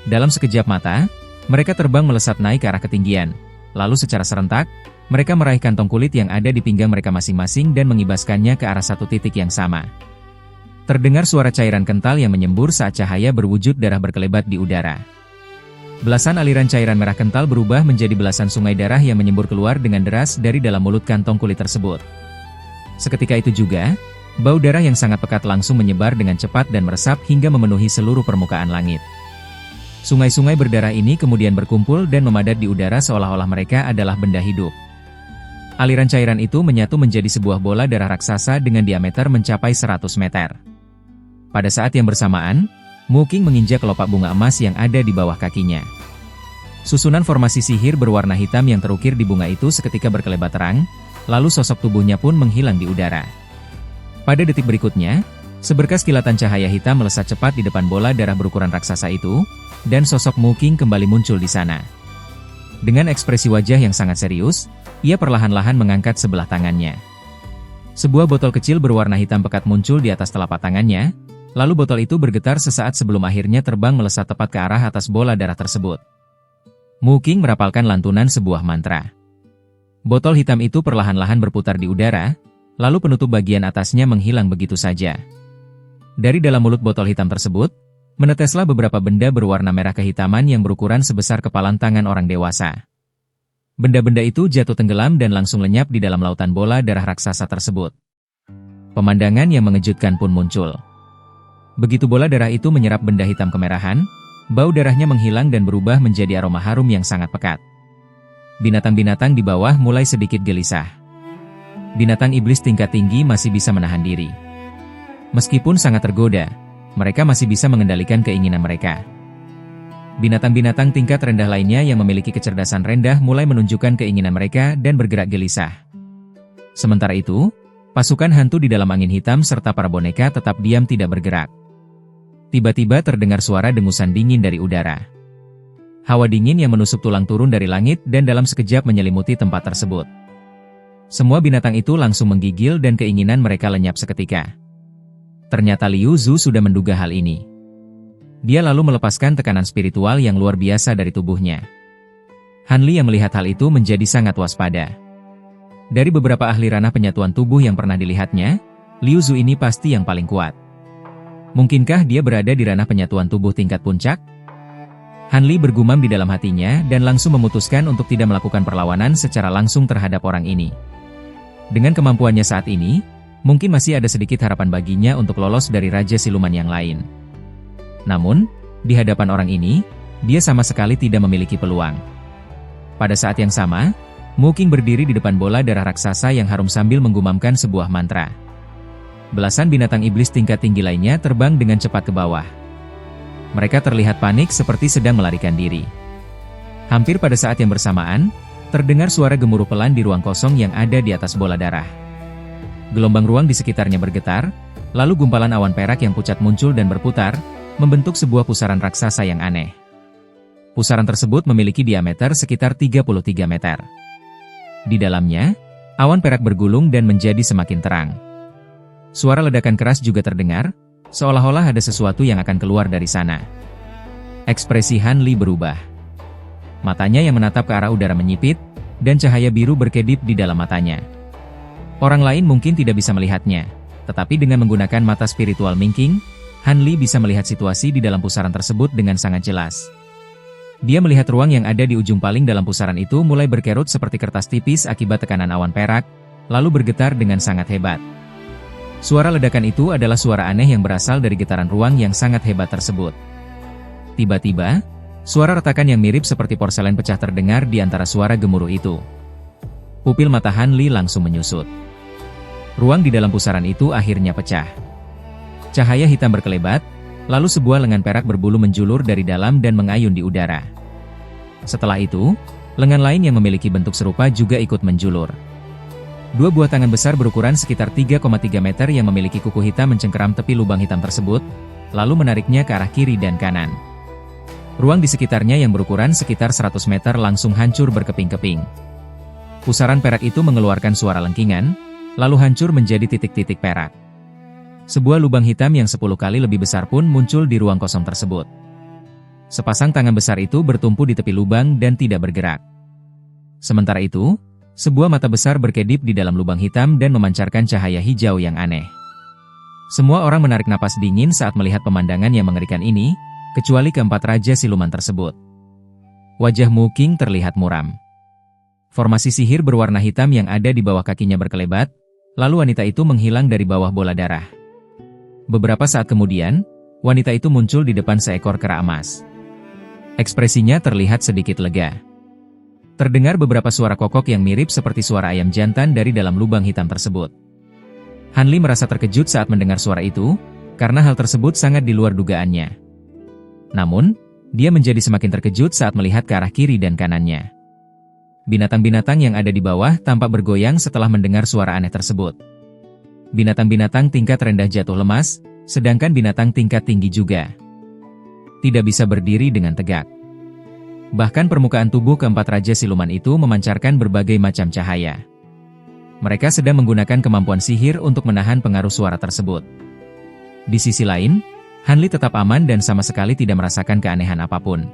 Dalam sekejap mata, mereka terbang melesat naik ke arah ketinggian. Lalu secara serentak, mereka meraih kantong kulit yang ada di pinggang mereka masing-masing dan mengibaskannya ke arah satu titik yang sama. Terdengar suara cairan kental yang menyembur saat cahaya berwujud darah berkelebat di udara. Belasan aliran cairan merah kental berubah menjadi belasan sungai darah yang menyembur keluar dengan deras dari dalam mulut kantong kulit tersebut. Seketika itu juga, bau darah yang sangat pekat langsung menyebar dengan cepat dan meresap hingga memenuhi seluruh permukaan langit. Sungai-sungai berdarah ini kemudian berkumpul dan memadat di udara seolah-olah mereka adalah benda hidup. Aliran cairan itu menyatu menjadi sebuah bola darah raksasa dengan diameter mencapai 100 meter. Pada saat yang bersamaan, Mu Qing menginjak kelopak bunga emas yang ada di bawah kakinya. Susunan formasi sihir berwarna hitam yang terukir di bunga itu seketika berkelebat terang, lalu sosok tubuhnya pun menghilang di udara. Pada detik berikutnya, seberkas kilatan cahaya hitam melesat cepat di depan bola darah berukuran raksasa itu, dan sosok Mu Qing kembali muncul di sana. Dengan ekspresi wajah yang sangat serius, ia perlahan-lahan mengangkat sebelah tangannya. Sebuah botol kecil berwarna hitam pekat muncul di atas telapak tangannya, lalu botol itu bergetar sesaat sebelum akhirnya terbang melesat tepat ke arah atas bola darah tersebut. Mu Qing merapalkan lantunan sebuah mantra. Botol hitam itu perlahan-lahan berputar di udara, lalu penutup bagian atasnya menghilang begitu saja. Dari dalam mulut botol hitam tersebut, meneteslah beberapa benda berwarna merah kehitaman yang berukuran sebesar kepalan tangan orang dewasa. Benda-benda itu jatuh tenggelam dan langsung lenyap di dalam lautan bola darah raksasa tersebut. Pemandangan yang mengejutkan pun muncul. Begitu bola darah itu menyerap benda hitam kemerahan, bau darahnya menghilang dan berubah menjadi aroma harum yang sangat pekat. Binatang-binatang di bawah mulai sedikit gelisah. Binatang iblis tingkat tinggi masih bisa menahan diri. Meskipun sangat tergoda, mereka masih bisa mengendalikan keinginan mereka. Binatang-binatang tingkat rendah lainnya yang memiliki kecerdasan rendah mulai menunjukkan keinginan mereka dan bergerak gelisah. Sementara itu, pasukan hantu di dalam angin hitam serta para boneka tetap diam tidak bergerak. Tiba-tiba terdengar suara dengusan dingin dari udara. Hawa dingin yang menusuk tulang turun dari langit dan dalam sekejap menyelimuti tempat tersebut. Semua binatang itu langsung menggigil dan keinginan mereka lenyap seketika. Ternyata Liu Zhu sudah menduga hal ini. Dia lalu melepaskan tekanan spiritual yang luar biasa dari tubuhnya. Han Li yang melihat hal itu menjadi sangat waspada. Dari beberapa ahli ranah penyatuan tubuh yang pernah dilihatnya, Liu Zhu ini pasti yang paling kuat. Mungkinkah dia berada di ranah penyatuan tubuh tingkat puncak? Han Li bergumam di dalam hatinya dan langsung memutuskan untuk tidak melakukan perlawanan secara langsung terhadap orang ini. Dengan kemampuannya saat ini, mungkin masih ada sedikit harapan baginya untuk lolos dari Raja Siluman yang lain. Namun, di hadapan orang ini, dia sama sekali tidak memiliki peluang. Pada saat yang sama, Mu Qing berdiri di depan bola darah raksasa yang harum sambil menggumamkan sebuah mantra. Belasan binatang iblis tingkat tinggi lainnya terbang dengan cepat ke bawah. Mereka terlihat panik seperti sedang melarikan diri. Hampir pada saat yang bersamaan, terdengar suara gemuruh pelan di ruang kosong yang ada di atas bola darah. Gelombang ruang di sekitarnya bergetar, lalu gumpalan awan perak yang pucat muncul dan berputar, membentuk sebuah pusaran raksasa yang aneh. Pusaran tersebut memiliki diameter sekitar 33 meter. Di dalamnya, awan perak bergulung dan menjadi semakin terang. Suara ledakan keras juga terdengar, seolah-olah ada sesuatu yang akan keluar dari sana. Ekspresi Han Li berubah. Matanya yang menatap ke arah udara menyipit, dan cahaya biru berkedip di dalam matanya. Orang lain mungkin tidak bisa melihatnya, tetapi dengan menggunakan mata spiritual Ming Qing, Han Li bisa melihat situasi di dalam pusaran tersebut dengan sangat jelas. Dia melihat ruang yang ada di ujung paling dalam pusaran itu mulai berkerut seperti kertas tipis akibat tekanan awan perak, lalu bergetar dengan sangat hebat. Suara ledakan itu adalah suara aneh yang berasal dari getaran ruang yang sangat hebat tersebut. Tiba-tiba, suara retakan yang mirip seperti porselen pecah terdengar di antara suara gemuruh itu. Pupil mata Han Li langsung menyusut. Ruang di dalam pusaran itu akhirnya pecah. Cahaya hitam berkelebat, lalu sebuah lengan perak berbulu menjulur dari dalam dan mengayun di udara. Setelah itu, lengan lain yang memiliki bentuk serupa juga ikut menjulur. Dua buah tangan besar berukuran sekitar 3,3 meter yang memiliki kuku hitam mencengkeram tepi lubang hitam tersebut, lalu menariknya ke arah kiri dan kanan. Ruang di sekitarnya yang berukuran sekitar 100 meter langsung hancur berkeping-keping. Pusaran perak itu mengeluarkan suara lengkingan, lalu hancur menjadi titik-titik perak. Sebuah lubang hitam yang 10 kali lebih besar pun muncul di ruang kosong tersebut. Sepasang tangan besar itu bertumpu di tepi lubang dan tidak bergerak. Sementara itu, sebuah mata besar berkedip di dalam lubang hitam dan memancarkan cahaya hijau yang aneh. Semua orang menarik napas dingin saat melihat pemandangan yang mengerikan ini, kecuali keempat raja siluman tersebut. Wajah Mu Qing terlihat muram. Formasi sihir berwarna hitam yang ada di bawah kakinya berkelebat, lalu wanita itu menghilang dari bawah bola darah. Beberapa saat kemudian, wanita itu muncul di depan seekor kera emas. Ekspresinya terlihat sedikit lega. Terdengar beberapa suara kokok yang mirip seperti suara ayam jantan dari dalam lubang hitam tersebut. Han Li merasa terkejut saat mendengar suara itu, karena hal tersebut sangat di luar dugaannya. Namun, dia menjadi semakin terkejut saat melihat ke arah kiri dan kanannya. Binatang-binatang yang ada di bawah tampak bergoyang setelah mendengar suara aneh tersebut. Binatang-binatang tingkat rendah jatuh lemas, sedangkan binatang tingkat tinggi juga tidak bisa berdiri dengan tegak. Bahkan permukaan tubuh keempat raja siluman itu memancarkan berbagai macam cahaya. Mereka sedang menggunakan kemampuan sihir untuk menahan pengaruh suara tersebut. Di sisi lain, Han Li tetap aman dan sama sekali tidak merasakan keanehan apapun.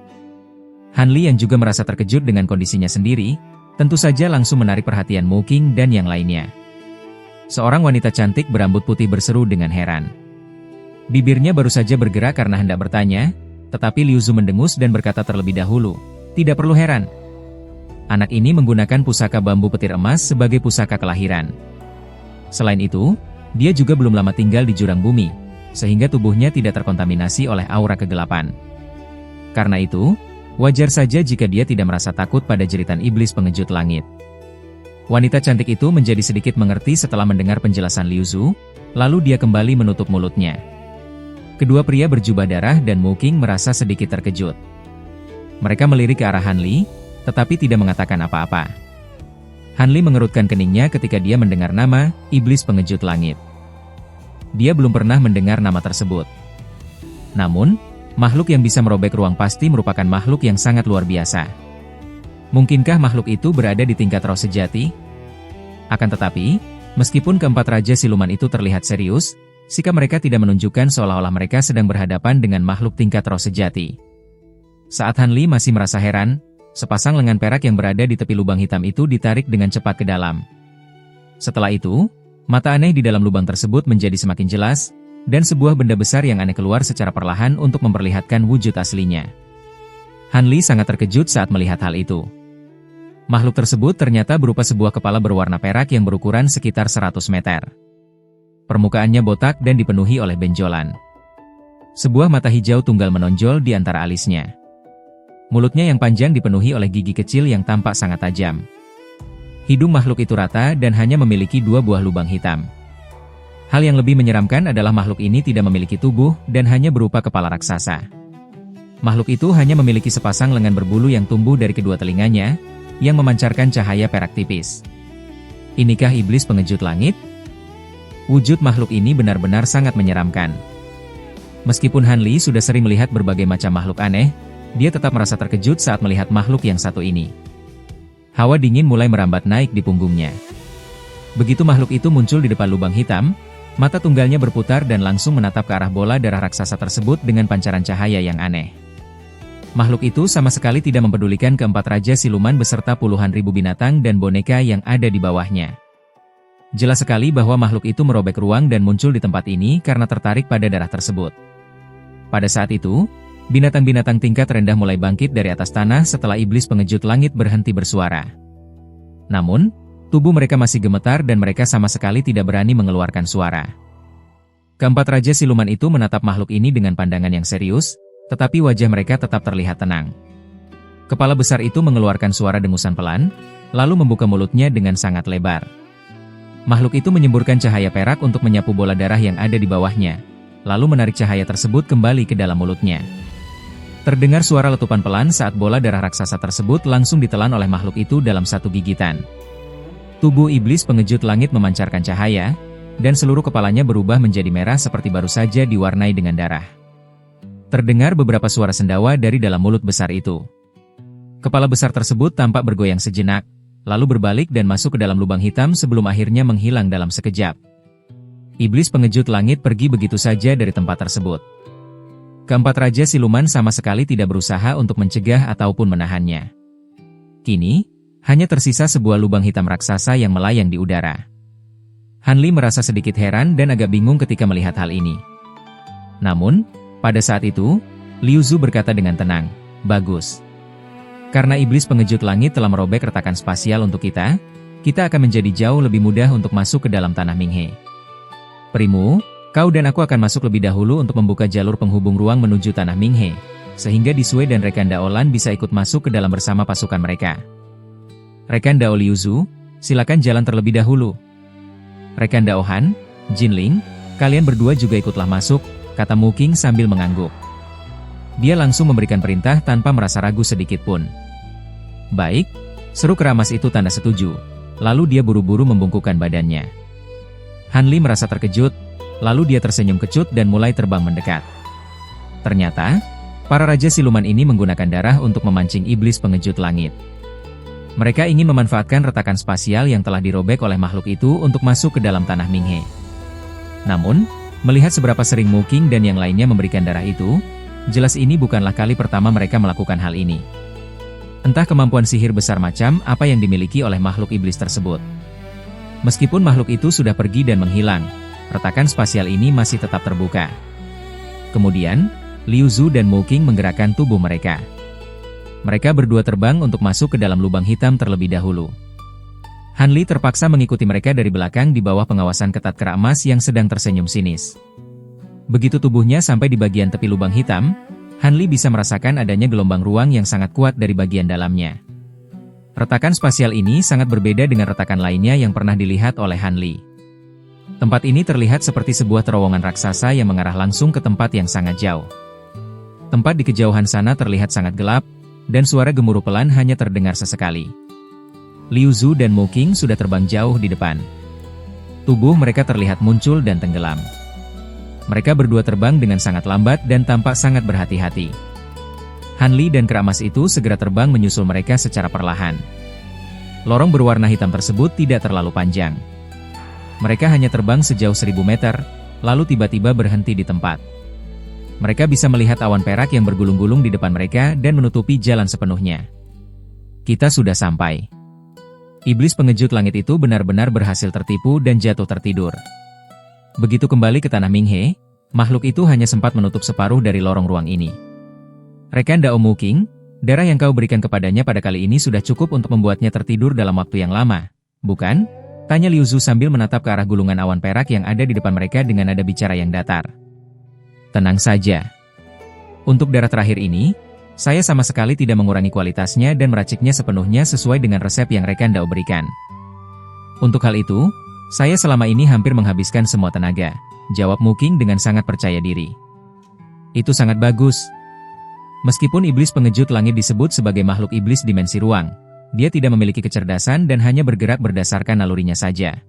Han Li yang juga merasa terkejut dengan kondisinya sendiri, tentu saja langsung menarik perhatian Mu Qing dan yang lainnya. Seorang wanita cantik berambut putih berseru dengan heran. Bibirnya baru saja bergerak karena hendak bertanya, tetapi Liu Zu mendengus dan berkata terlebih dahulu, "Tidak perlu heran. Anak ini menggunakan pusaka bambu petir emas sebagai pusaka kelahiran. Selain itu, dia juga belum lama tinggal di jurang bumi, sehingga tubuhnya tidak terkontaminasi oleh aura kegelapan. Karena itu, wajar saja jika dia tidak merasa takut pada jeritan iblis pengejut langit." Wanita cantik itu menjadi sedikit mengerti setelah mendengar penjelasan Liu Zu, lalu dia kembali menutup mulutnya. Kedua pria berjubah darah dan Mu Qing merasa sedikit terkejut. Mereka melirik ke arah Han Li, tetapi tidak mengatakan apa-apa. Han Li mengerutkan keningnya ketika dia mendengar nama iblis pengejut langit. Dia belum pernah mendengar nama tersebut. Namun, makhluk yang bisa merobek ruang pasti merupakan makhluk yang sangat luar biasa. Mungkinkah makhluk itu berada di tingkat roh sejati? Akan tetapi, meskipun keempat raja siluman itu terlihat serius, sikap mereka tidak menunjukkan seolah-olah mereka sedang berhadapan dengan makhluk tingkat roh sejati. Saat Han Li masih merasa heran, sepasang lengan perak yang berada di tepi lubang hitam itu ditarik dengan cepat ke dalam. Setelah itu, mata aneh di dalam lubang tersebut menjadi semakin jelas, dan sebuah benda besar yang aneh keluar secara perlahan untuk memperlihatkan wujud aslinya. Han Li sangat terkejut saat melihat hal itu. Makhluk tersebut ternyata berupa sebuah kepala berwarna perak yang berukuran sekitar 100 meter. Permukaannya botak dan dipenuhi oleh benjolan. Sebuah mata hijau tunggal menonjol di antara alisnya. Mulutnya yang panjang dipenuhi oleh gigi kecil yang tampak sangat tajam. Hidung makhluk itu rata dan hanya memiliki 2 buah lubang hitam. Hal yang lebih menyeramkan adalah makhluk ini tidak memiliki tubuh dan hanya berupa kepala raksasa. Makhluk itu hanya memiliki sepasang lengan berbulu yang tumbuh dari kedua telinganya, yang memancarkan cahaya perak tipis. Inikah iblis pengejut langit? Wujud makhluk ini benar-benar sangat menyeramkan. Meskipun Han Li sudah sering melihat berbagai macam makhluk aneh, dia tetap merasa terkejut saat melihat makhluk yang satu ini. Hawa dingin mulai merambat naik di punggungnya. Begitu makhluk itu muncul di depan lubang hitam, mata tunggalnya berputar dan langsung menatap ke arah bola darah raksasa tersebut dengan pancaran cahaya yang aneh. Makhluk itu sama sekali tidak mempedulikan keempat raja siluman beserta puluhan ribu binatang dan boneka yang ada di bawahnya. Jelas sekali bahwa makhluk itu merobek ruang dan muncul di tempat ini karena tertarik pada darah tersebut. Pada saat itu, binatang-binatang tingkat rendah mulai bangkit dari atas tanah setelah iblis pengejut langit berhenti bersuara. Namun, tubuh mereka masih gemetar dan mereka sama sekali tidak berani mengeluarkan suara. Keempat raja siluman itu menatap makhluk ini dengan pandangan yang serius, tetapi wajah mereka tetap terlihat tenang. Kepala besar itu mengeluarkan suara dengusan pelan, lalu membuka mulutnya dengan sangat lebar. Makhluk itu menyemburkan cahaya perak untuk menyapu bola darah yang ada di bawahnya, lalu menarik cahaya tersebut kembali ke dalam mulutnya. Terdengar suara letupan pelan saat bola darah raksasa tersebut langsung ditelan oleh makhluk itu dalam satu gigitan. Tubuh iblis pengejut langit memancarkan cahaya, dan seluruh kepalanya berubah menjadi merah seperti baru saja diwarnai dengan darah. Terdengar beberapa suara sendawa dari dalam mulut besar itu. Kepala besar tersebut tampak bergoyang sejenak, lalu berbalik dan masuk ke dalam lubang hitam sebelum akhirnya menghilang dalam sekejap. Iblis pengejut langit pergi begitu saja dari tempat tersebut. Keempat raja siluman sama sekali tidak berusaha untuk mencegah ataupun menahannya. Kini, hanya tersisa sebuah lubang hitam raksasa yang melayang di udara. Han Li merasa sedikit heran dan agak bingung ketika melihat hal ini. Namun, pada saat itu, Liu Zhu berkata dengan tenang, "Bagus. Karena iblis pengejut langit telah merobek retakan spasial untuk kita akan menjadi jauh lebih mudah untuk masuk ke dalam tanah Minghe. Primu, kau dan aku akan masuk lebih dahulu untuk membuka jalur penghubung ruang menuju tanah Minghe, sehingga Disue dan rekan Daolan bisa ikut masuk ke dalam bersama pasukan mereka. Rekan Dao Liu Zhu, silakan jalan terlebih dahulu. Rekan Dao Han, Jinling, kalian berdua juga ikutlah masuk," kata Mu Qing sambil mengangguk. Dia langsung memberikan perintah tanpa merasa ragu sedikit pun. "Baik," seru keramas itu tanda setuju. Lalu dia buru-buru membungkukkan badannya. Han Li merasa terkejut, lalu dia tersenyum kecut dan mulai terbang mendekat. Ternyata, para raja siluman ini menggunakan darah untuk memancing iblis pengejut langit. Mereka ingin memanfaatkan retakan spasial yang telah dirobek oleh makhluk itu untuk masuk ke dalam tanah Minghe. Namun, melihat seberapa sering Mu Qing dan yang lainnya memberikan darah itu, jelas ini bukanlah kali pertama mereka melakukan hal ini. Entah kemampuan sihir besar macam apa yang dimiliki oleh makhluk iblis tersebut. Meskipun makhluk itu sudah pergi dan menghilang, retakan spasial ini masih tetap terbuka. Kemudian, Liu Zhu dan Mu Qing menggerakkan tubuh mereka. Mereka berdua terbang untuk masuk ke dalam lubang hitam terlebih dahulu. Han Li terpaksa mengikuti mereka dari belakang di bawah pengawasan ketat kera emas yang sedang tersenyum sinis. Begitu tubuhnya sampai di bagian tepi lubang hitam, Han Li bisa merasakan adanya gelombang ruang yang sangat kuat dari bagian dalamnya. Retakan spasial ini sangat berbeda dengan retakan lainnya yang pernah dilihat oleh Han Li. Tempat ini terlihat seperti sebuah terowongan raksasa yang mengarah langsung ke tempat yang sangat jauh. Tempat di kejauhan sana terlihat sangat gelap, dan suara gemuruh pelan hanya terdengar sesekali. Liu Zhu dan Mu Qing sudah terbang jauh di depan. Tubuh mereka terlihat muncul dan tenggelam. Mereka berdua terbang dengan sangat lambat dan tampak sangat berhati-hati. Han Li dan keramas itu segera terbang menyusul mereka secara perlahan. Lorong berwarna hitam tersebut tidak terlalu panjang. Mereka hanya terbang sejauh 1000 meter, lalu tiba-tiba berhenti di tempat. Mereka bisa melihat awan perak yang bergulung-gulung di depan mereka dan menutupi jalan sepenuhnya. Kita sudah sampai. Iblis pengejut langit itu benar-benar berhasil tertipu dan jatuh tertidur. Begitu kembali ke tanah Minghe, makhluk itu hanya sempat menutup separuh dari lorong ruang ini. Rekan Dao Mu Qing, darah yang kau berikan kepadanya pada kali ini sudah cukup untuk membuatnya tertidur dalam waktu yang lama, bukan? Tanya Liu Zhu sambil menatap ke arah gulungan awan perak yang ada di depan mereka dengan nada bicara yang datar. Tenang saja. Untuk darah terakhir ini, saya sama sekali tidak mengurangi kualitasnya dan meraciknya sepenuhnya sesuai dengan resep yang rekan Dao berikan. Untuk hal itu, saya selama ini hampir menghabiskan semua tenaga, jawab Mu Qing dengan sangat percaya diri. Itu sangat bagus. Meskipun iblis pengejut langit disebut sebagai makhluk iblis dimensi ruang, dia tidak memiliki kecerdasan dan hanya bergerak berdasarkan nalurinya saja.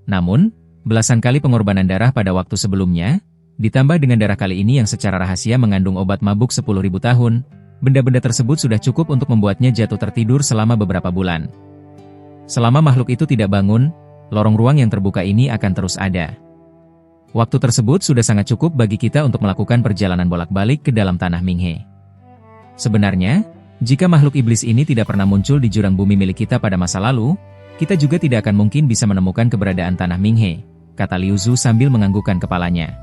Namun, belasan kali pengorbanan darah pada waktu sebelumnya, ditambah dengan darah kali ini yang secara rahasia mengandung obat mabuk 10.000 tahun, benda-benda tersebut sudah cukup untuk membuatnya jatuh tertidur selama beberapa bulan. Selama makhluk itu tidak bangun, lorong ruang yang terbuka ini akan terus ada. Waktu tersebut sudah sangat cukup bagi kita untuk melakukan perjalanan bolak-balik ke dalam tanah Minghe. Sebenarnya, jika makhluk iblis ini tidak pernah muncul di jurang bumi milik kita pada masa lalu, kita juga tidak akan mungkin bisa menemukan keberadaan tanah Minghe, kata Liu Zhu sambil menganggukkan kepalanya.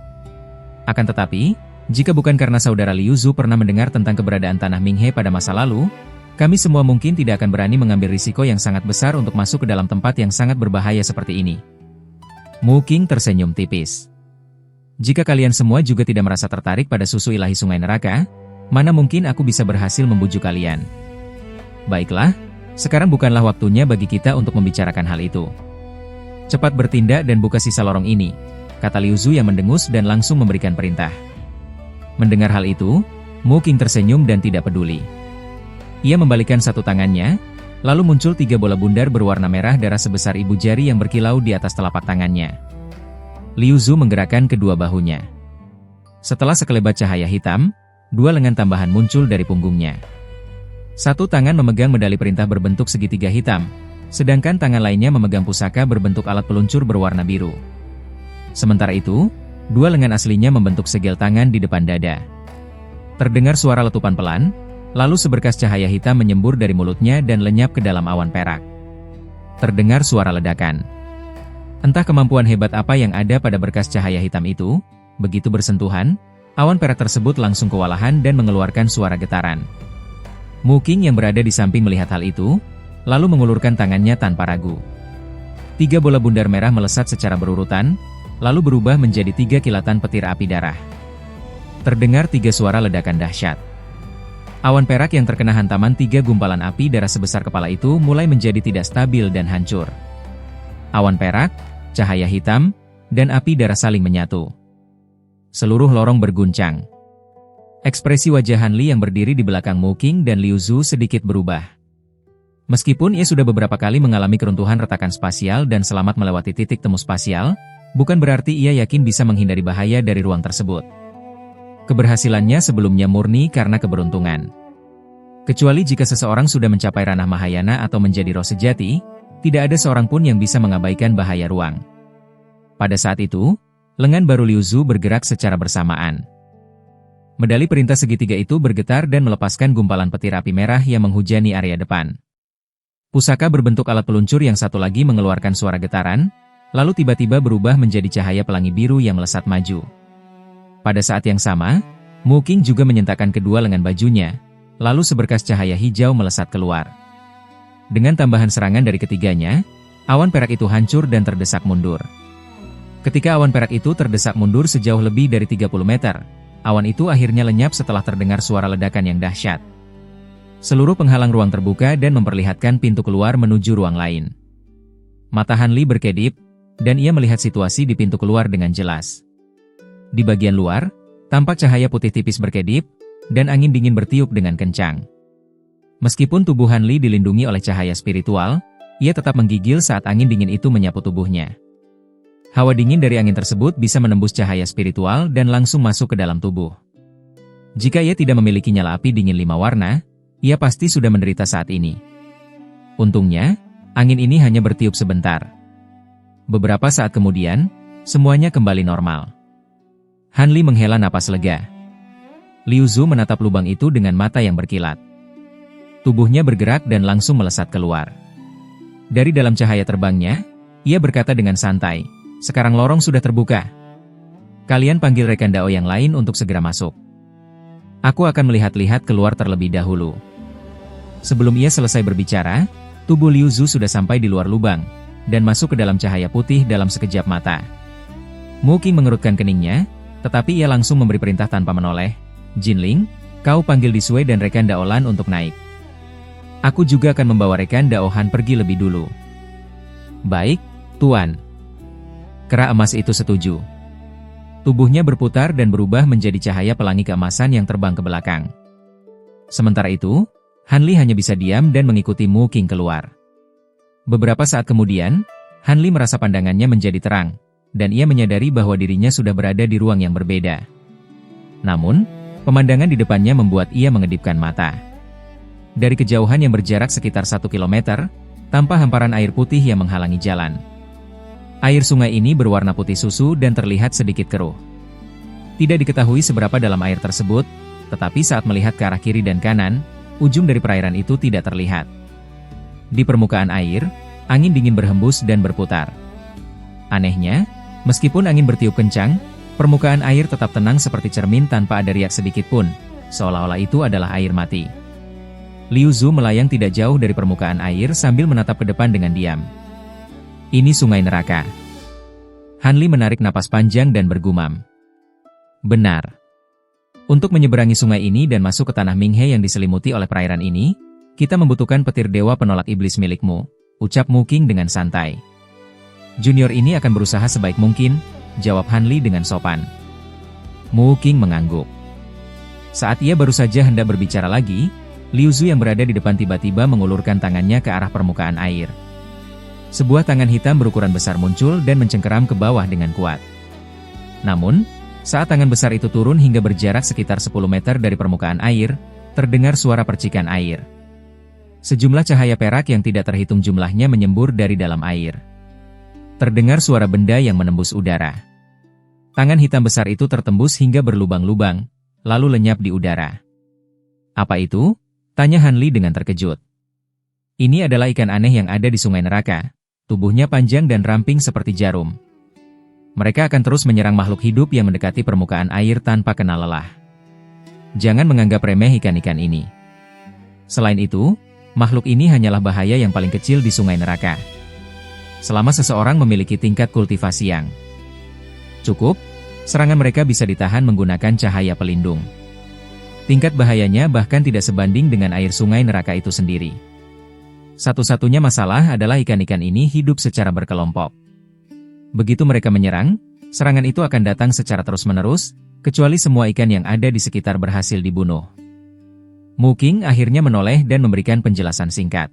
Akan tetapi, jika bukan karena saudara Liu Zhu pernah mendengar tentang keberadaan tanah Minghe pada masa lalu, kami semua mungkin tidak akan berani mengambil risiko yang sangat besar untuk masuk ke dalam tempat yang sangat berbahaya seperti ini. Mu Qing tersenyum tipis. Jika kalian semua juga tidak merasa tertarik pada susu ilahi sungai neraka, mana mungkin aku bisa berhasil membujuk kalian. Baiklah, sekarang bukanlah waktunya bagi kita untuk membicarakan hal itu. Cepat bertindak dan buka sisa lorong ini, kata Liu Zhu yang mendengus dan langsung memberikan perintah. Mendengar hal itu, Mu Qing tersenyum dan tidak peduli. Ia membalikkan satu tangannya, lalu muncul 3 bola bundar berwarna merah darah sebesar ibu jari yang berkilau di atas telapak tangannya. Liu Zhu menggerakkan kedua bahunya. Setelah sekelebat cahaya hitam, 2 lengan tambahan muncul dari punggungnya. Satu tangan memegang medali perintah berbentuk segitiga hitam, sedangkan tangan lainnya memegang pusaka berbentuk alat peluncur berwarna biru. Sementara itu, dua lengan aslinya membentuk segel tangan di depan dada. Terdengar suara letupan pelan, lalu seberkas cahaya hitam menyembur dari mulutnya dan lenyap ke dalam awan perak. Terdengar suara ledakan. Entah kemampuan hebat apa yang ada pada berkas cahaya hitam itu, begitu bersentuhan, awan perak tersebut langsung kewalahan dan mengeluarkan suara getaran. Mu Qing yang berada di samping melihat hal itu, lalu mengulurkan tangannya tanpa ragu. 3 bola bundar merah melesat secara berurutan, lalu berubah menjadi 3 kilatan petir api darah. Terdengar 3 suara ledakan dahsyat. Awan perak yang terkena hantaman 3 gumpalan api darah sebesar kepala itu mulai menjadi tidak stabil dan hancur. Awan perak, cahaya hitam, dan api darah saling menyatu. Seluruh lorong berguncang. Ekspresi wajah Han Li yang berdiri di belakang Mu Qing dan Liu Zhu sedikit berubah. Meskipun ia sudah beberapa kali mengalami keruntuhan retakan spasial dan selamat melewati titik temu spasial, bukan berarti ia yakin bisa menghindari bahaya dari ruang tersebut. Keberhasilannya sebelumnya murni karena keberuntungan. Kecuali jika seseorang sudah mencapai ranah Mahayana atau menjadi roh sejati, tidak ada seorang pun yang bisa mengabaikan bahaya ruang. Pada saat itu, lengan baru Liu Zhu bergerak secara bersamaan. Medali perintah segitiga itu bergetar dan melepaskan gumpalan petir api merah yang menghujani area depan. Pusaka berbentuk alat peluncur yang satu lagi mengeluarkan suara getaran, lalu tiba-tiba berubah menjadi cahaya pelangi biru yang melesat maju. Pada saat yang sama, Mu Qing juga menyentakkan kedua lengan bajunya, lalu seberkas cahaya hijau melesat keluar. Dengan tambahan serangan dari ketiganya, awan perak itu hancur dan terdesak mundur. Ketika awan perak itu terdesak mundur sejauh lebih dari 30 meter, awan itu akhirnya lenyap setelah terdengar suara ledakan yang dahsyat. Seluruh penghalang ruang terbuka dan memperlihatkan pintu keluar menuju ruang lain. Mata Han Li berkedip, dan ia melihat situasi di pintu keluar dengan jelas. Di bagian luar, tampak cahaya putih tipis berkedip, dan angin dingin bertiup dengan kencang. Meskipun tubuh Han Li dilindungi oleh cahaya spiritual, ia tetap menggigil saat angin dingin itu menyapu tubuhnya. Hawa dingin dari angin tersebut bisa menembus cahaya spiritual dan langsung masuk ke dalam tubuh. Jika ia tidak memiliki nyala api dingin 5 warna, ia pasti sudah menderita saat ini. Untungnya, angin ini hanya bertiup sebentar. Beberapa saat kemudian, semuanya kembali normal. Han Li menghela napas lega. Liu Zhu menatap lubang itu dengan mata yang berkilat. Tubuhnya bergerak dan langsung melesat keluar. Dari dalam cahaya terbangnya, ia berkata dengan santai, "Sekarang lorong sudah terbuka. Kalian panggil rekan Dao yang lain untuk segera masuk. Aku akan melihat-lihat keluar terlebih dahulu." Sebelum ia selesai berbicara, tubuh Liu Zhu sudah sampai di luar lubang, dan masuk ke dalam cahaya putih dalam sekejap mata. Mu Qing mengerutkan keningnya, tetapi ia langsung memberi perintah tanpa menoleh, "Jinling, kau panggil Di Sui dan rekan Dao Lan untuk naik. Aku juga akan membawa rekan Dao Han pergi lebih dulu." "Baik, Tuan." Kera emas itu setuju. Tubuhnya berputar dan berubah menjadi cahaya pelangi keemasan yang terbang ke belakang. Sementara itu, Han Li hanya bisa diam dan mengikuti Mu Qing keluar. Beberapa saat kemudian, Han Li merasa pandangannya menjadi terang, dan ia menyadari bahwa dirinya sudah berada di ruang yang berbeda. Namun, pemandangan di depannya membuat ia mengedipkan mata. Dari kejauhan yang berjarak sekitar 1 kilometer, tampak hamparan air putih yang menghalangi jalan. Air sungai ini berwarna putih susu dan terlihat sedikit keruh. Tidak diketahui seberapa dalam air tersebut, tetapi saat melihat ke arah kiri dan kanan, ujung dari perairan itu tidak terlihat. Di permukaan air, angin dingin berhembus dan berputar. Anehnya, meskipun angin bertiup kencang, permukaan air tetap tenang seperti cermin tanpa ada riak sedikit pun, seolah-olah itu adalah air mati. Liu Zhu melayang tidak jauh dari permukaan air sambil menatap ke depan dengan diam. "Ini sungai neraka." Han Li menarik napas panjang dan bergumam. "Benar. Untuk menyeberangi sungai ini dan masuk ke tanah Minghe yang diselimuti oleh perairan ini, kita membutuhkan petir dewa penolak iblis milikmu," ucap Mu Qing dengan santai. "Junior ini akan berusaha sebaik mungkin," jawab Han Li dengan sopan. Mu Qing mengangguk. Saat ia baru saja hendak berbicara lagi, Liu Zhu yang berada di depan tiba-tiba mengulurkan tangannya ke arah permukaan air. Sebuah tangan hitam berukuran besar muncul dan mencengkeram ke bawah dengan kuat. Namun, saat tangan besar itu turun hingga berjarak sekitar 10 meter dari permukaan air, terdengar suara percikan air. Sejumlah cahaya perak yang tidak terhitung jumlahnya menyembur dari dalam air. Terdengar suara benda yang menembus udara. Tangan hitam besar itu tertembus hingga berlubang-lubang, lalu lenyap di udara. Apa itu? Tanya Hanli dengan terkejut. Ini adalah ikan aneh yang ada di sungai neraka. Tubuhnya panjang dan ramping seperti jarum. Mereka akan terus menyerang makhluk hidup yang mendekati permukaan air tanpa kenal lelah. Jangan menganggap remeh ikan-ikan ini. Selain itu, makhluk ini hanyalah bahaya yang paling kecil di sungai neraka. Selama seseorang memiliki tingkat kultivasi yang cukup, serangan mereka bisa ditahan menggunakan cahaya pelindung. Tingkat bahayanya bahkan tidak sebanding dengan air sungai neraka itu sendiri. Satu-satunya masalah adalah ikan-ikan ini hidup secara berkelompok. Begitu mereka menyerang, serangan itu akan datang secara terus-menerus, kecuali semua ikan yang ada di sekitar berhasil dibunuh. Mu Qing akhirnya menoleh dan memberikan penjelasan singkat.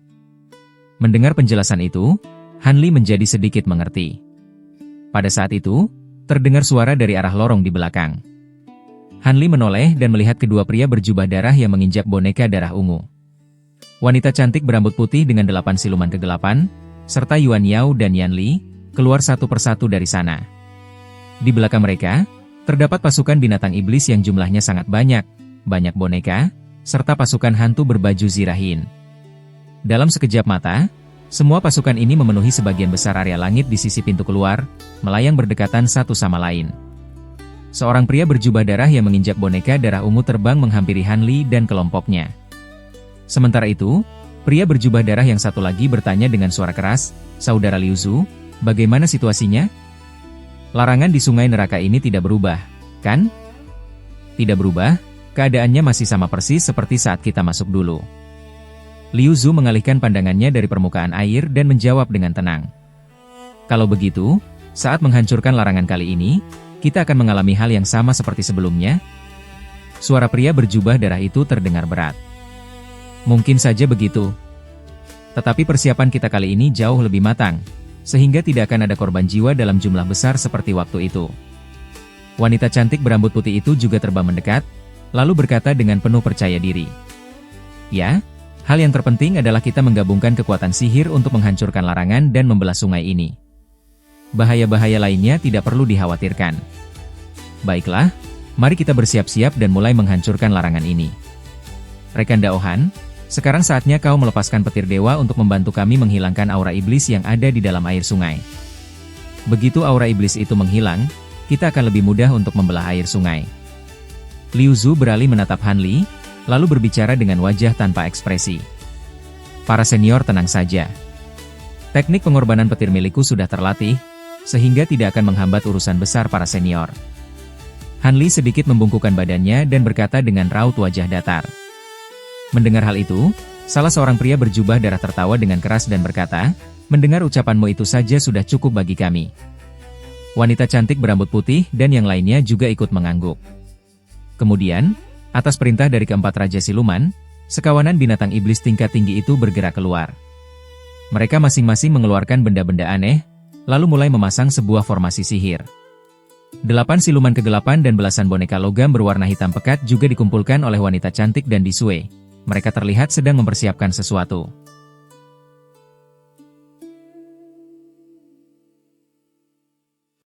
Mendengar penjelasan itu, Hanli menjadi sedikit mengerti. Pada saat itu, terdengar suara dari arah lorong di belakang. Hanli menoleh dan melihat kedua pria berjubah darah yang menginjak boneka darah ungu. Wanita cantik berambut putih dengan 8 siluman kegelapan, serta Yuan Yao dan Yan Li, keluar satu persatu dari sana. Di belakang mereka, terdapat pasukan binatang iblis yang jumlahnya sangat banyak boneka, serta pasukan hantu berbaju zirahin. Dalam sekejap mata, semua pasukan ini memenuhi sebagian besar area langit di sisi pintu keluar, melayang berdekatan satu sama lain. Seorang pria berjubah darah yang menginjak boneka darah ungu terbang menghampiri Hanli dan kelompoknya. Sementara itu, pria berjubah darah yang satu lagi bertanya dengan suara keras, "Saudara Liu Zhu, bagaimana situasinya?" Larangan di sungai neraka ini tidak berubah, kan? Tidak berubah, keadaannya masih sama persis seperti saat kita masuk dulu. Liu Zhu mengalihkan pandangannya dari permukaan air dan menjawab dengan tenang. Kalau begitu, saat menghancurkan larangan kali ini, kita akan mengalami hal yang sama seperti sebelumnya? Suara pria berjubah darah itu terdengar berat. Mungkin saja begitu. Tetapi persiapan kita kali ini jauh lebih matang, sehingga tidak akan ada korban jiwa dalam jumlah besar seperti waktu itu. Wanita cantik berambut putih itu juga terbang mendekat, lalu berkata dengan penuh percaya diri. Ya, hal yang terpenting adalah kita menggabungkan kekuatan sihir untuk menghancurkan larangan dan membelah sungai ini. Bahaya-bahaya lainnya tidak perlu dikhawatirkan. Baiklah, mari kita bersiap-siap dan mulai menghancurkan larangan ini. Rekan Daohan, sekarang saatnya kau melepaskan petir dewa untuk membantu kami menghilangkan aura iblis yang ada di dalam air sungai. Begitu aura iblis itu menghilang, kita akan lebih mudah untuk membelah air sungai. Liu Zhu beralih menatap Hanli, lalu berbicara dengan wajah tanpa ekspresi. Para senior tenang saja. Teknik pengorbanan petir milikku sudah terlatih, sehingga tidak akan menghambat urusan besar para senior. Hanli sedikit membungkukkan badannya dan berkata dengan raut wajah datar. Mendengar hal itu, salah seorang pria berjubah darah tertawa dengan keras dan berkata, "Mendengar ucapanmu itu saja sudah cukup bagi kami." Wanita cantik berambut putih dan yang lainnya juga ikut mengangguk. Kemudian, atas perintah dari keempat Raja Siluman, sekawanan binatang iblis tingkat tinggi itu bergerak keluar. Mereka masing-masing mengeluarkan benda-benda aneh, lalu mulai memasang sebuah formasi sihir. 8 siluman kegelapan dan belasan boneka logam berwarna hitam pekat juga dikumpulkan oleh wanita cantik dan Disue. Mereka terlihat sedang mempersiapkan sesuatu.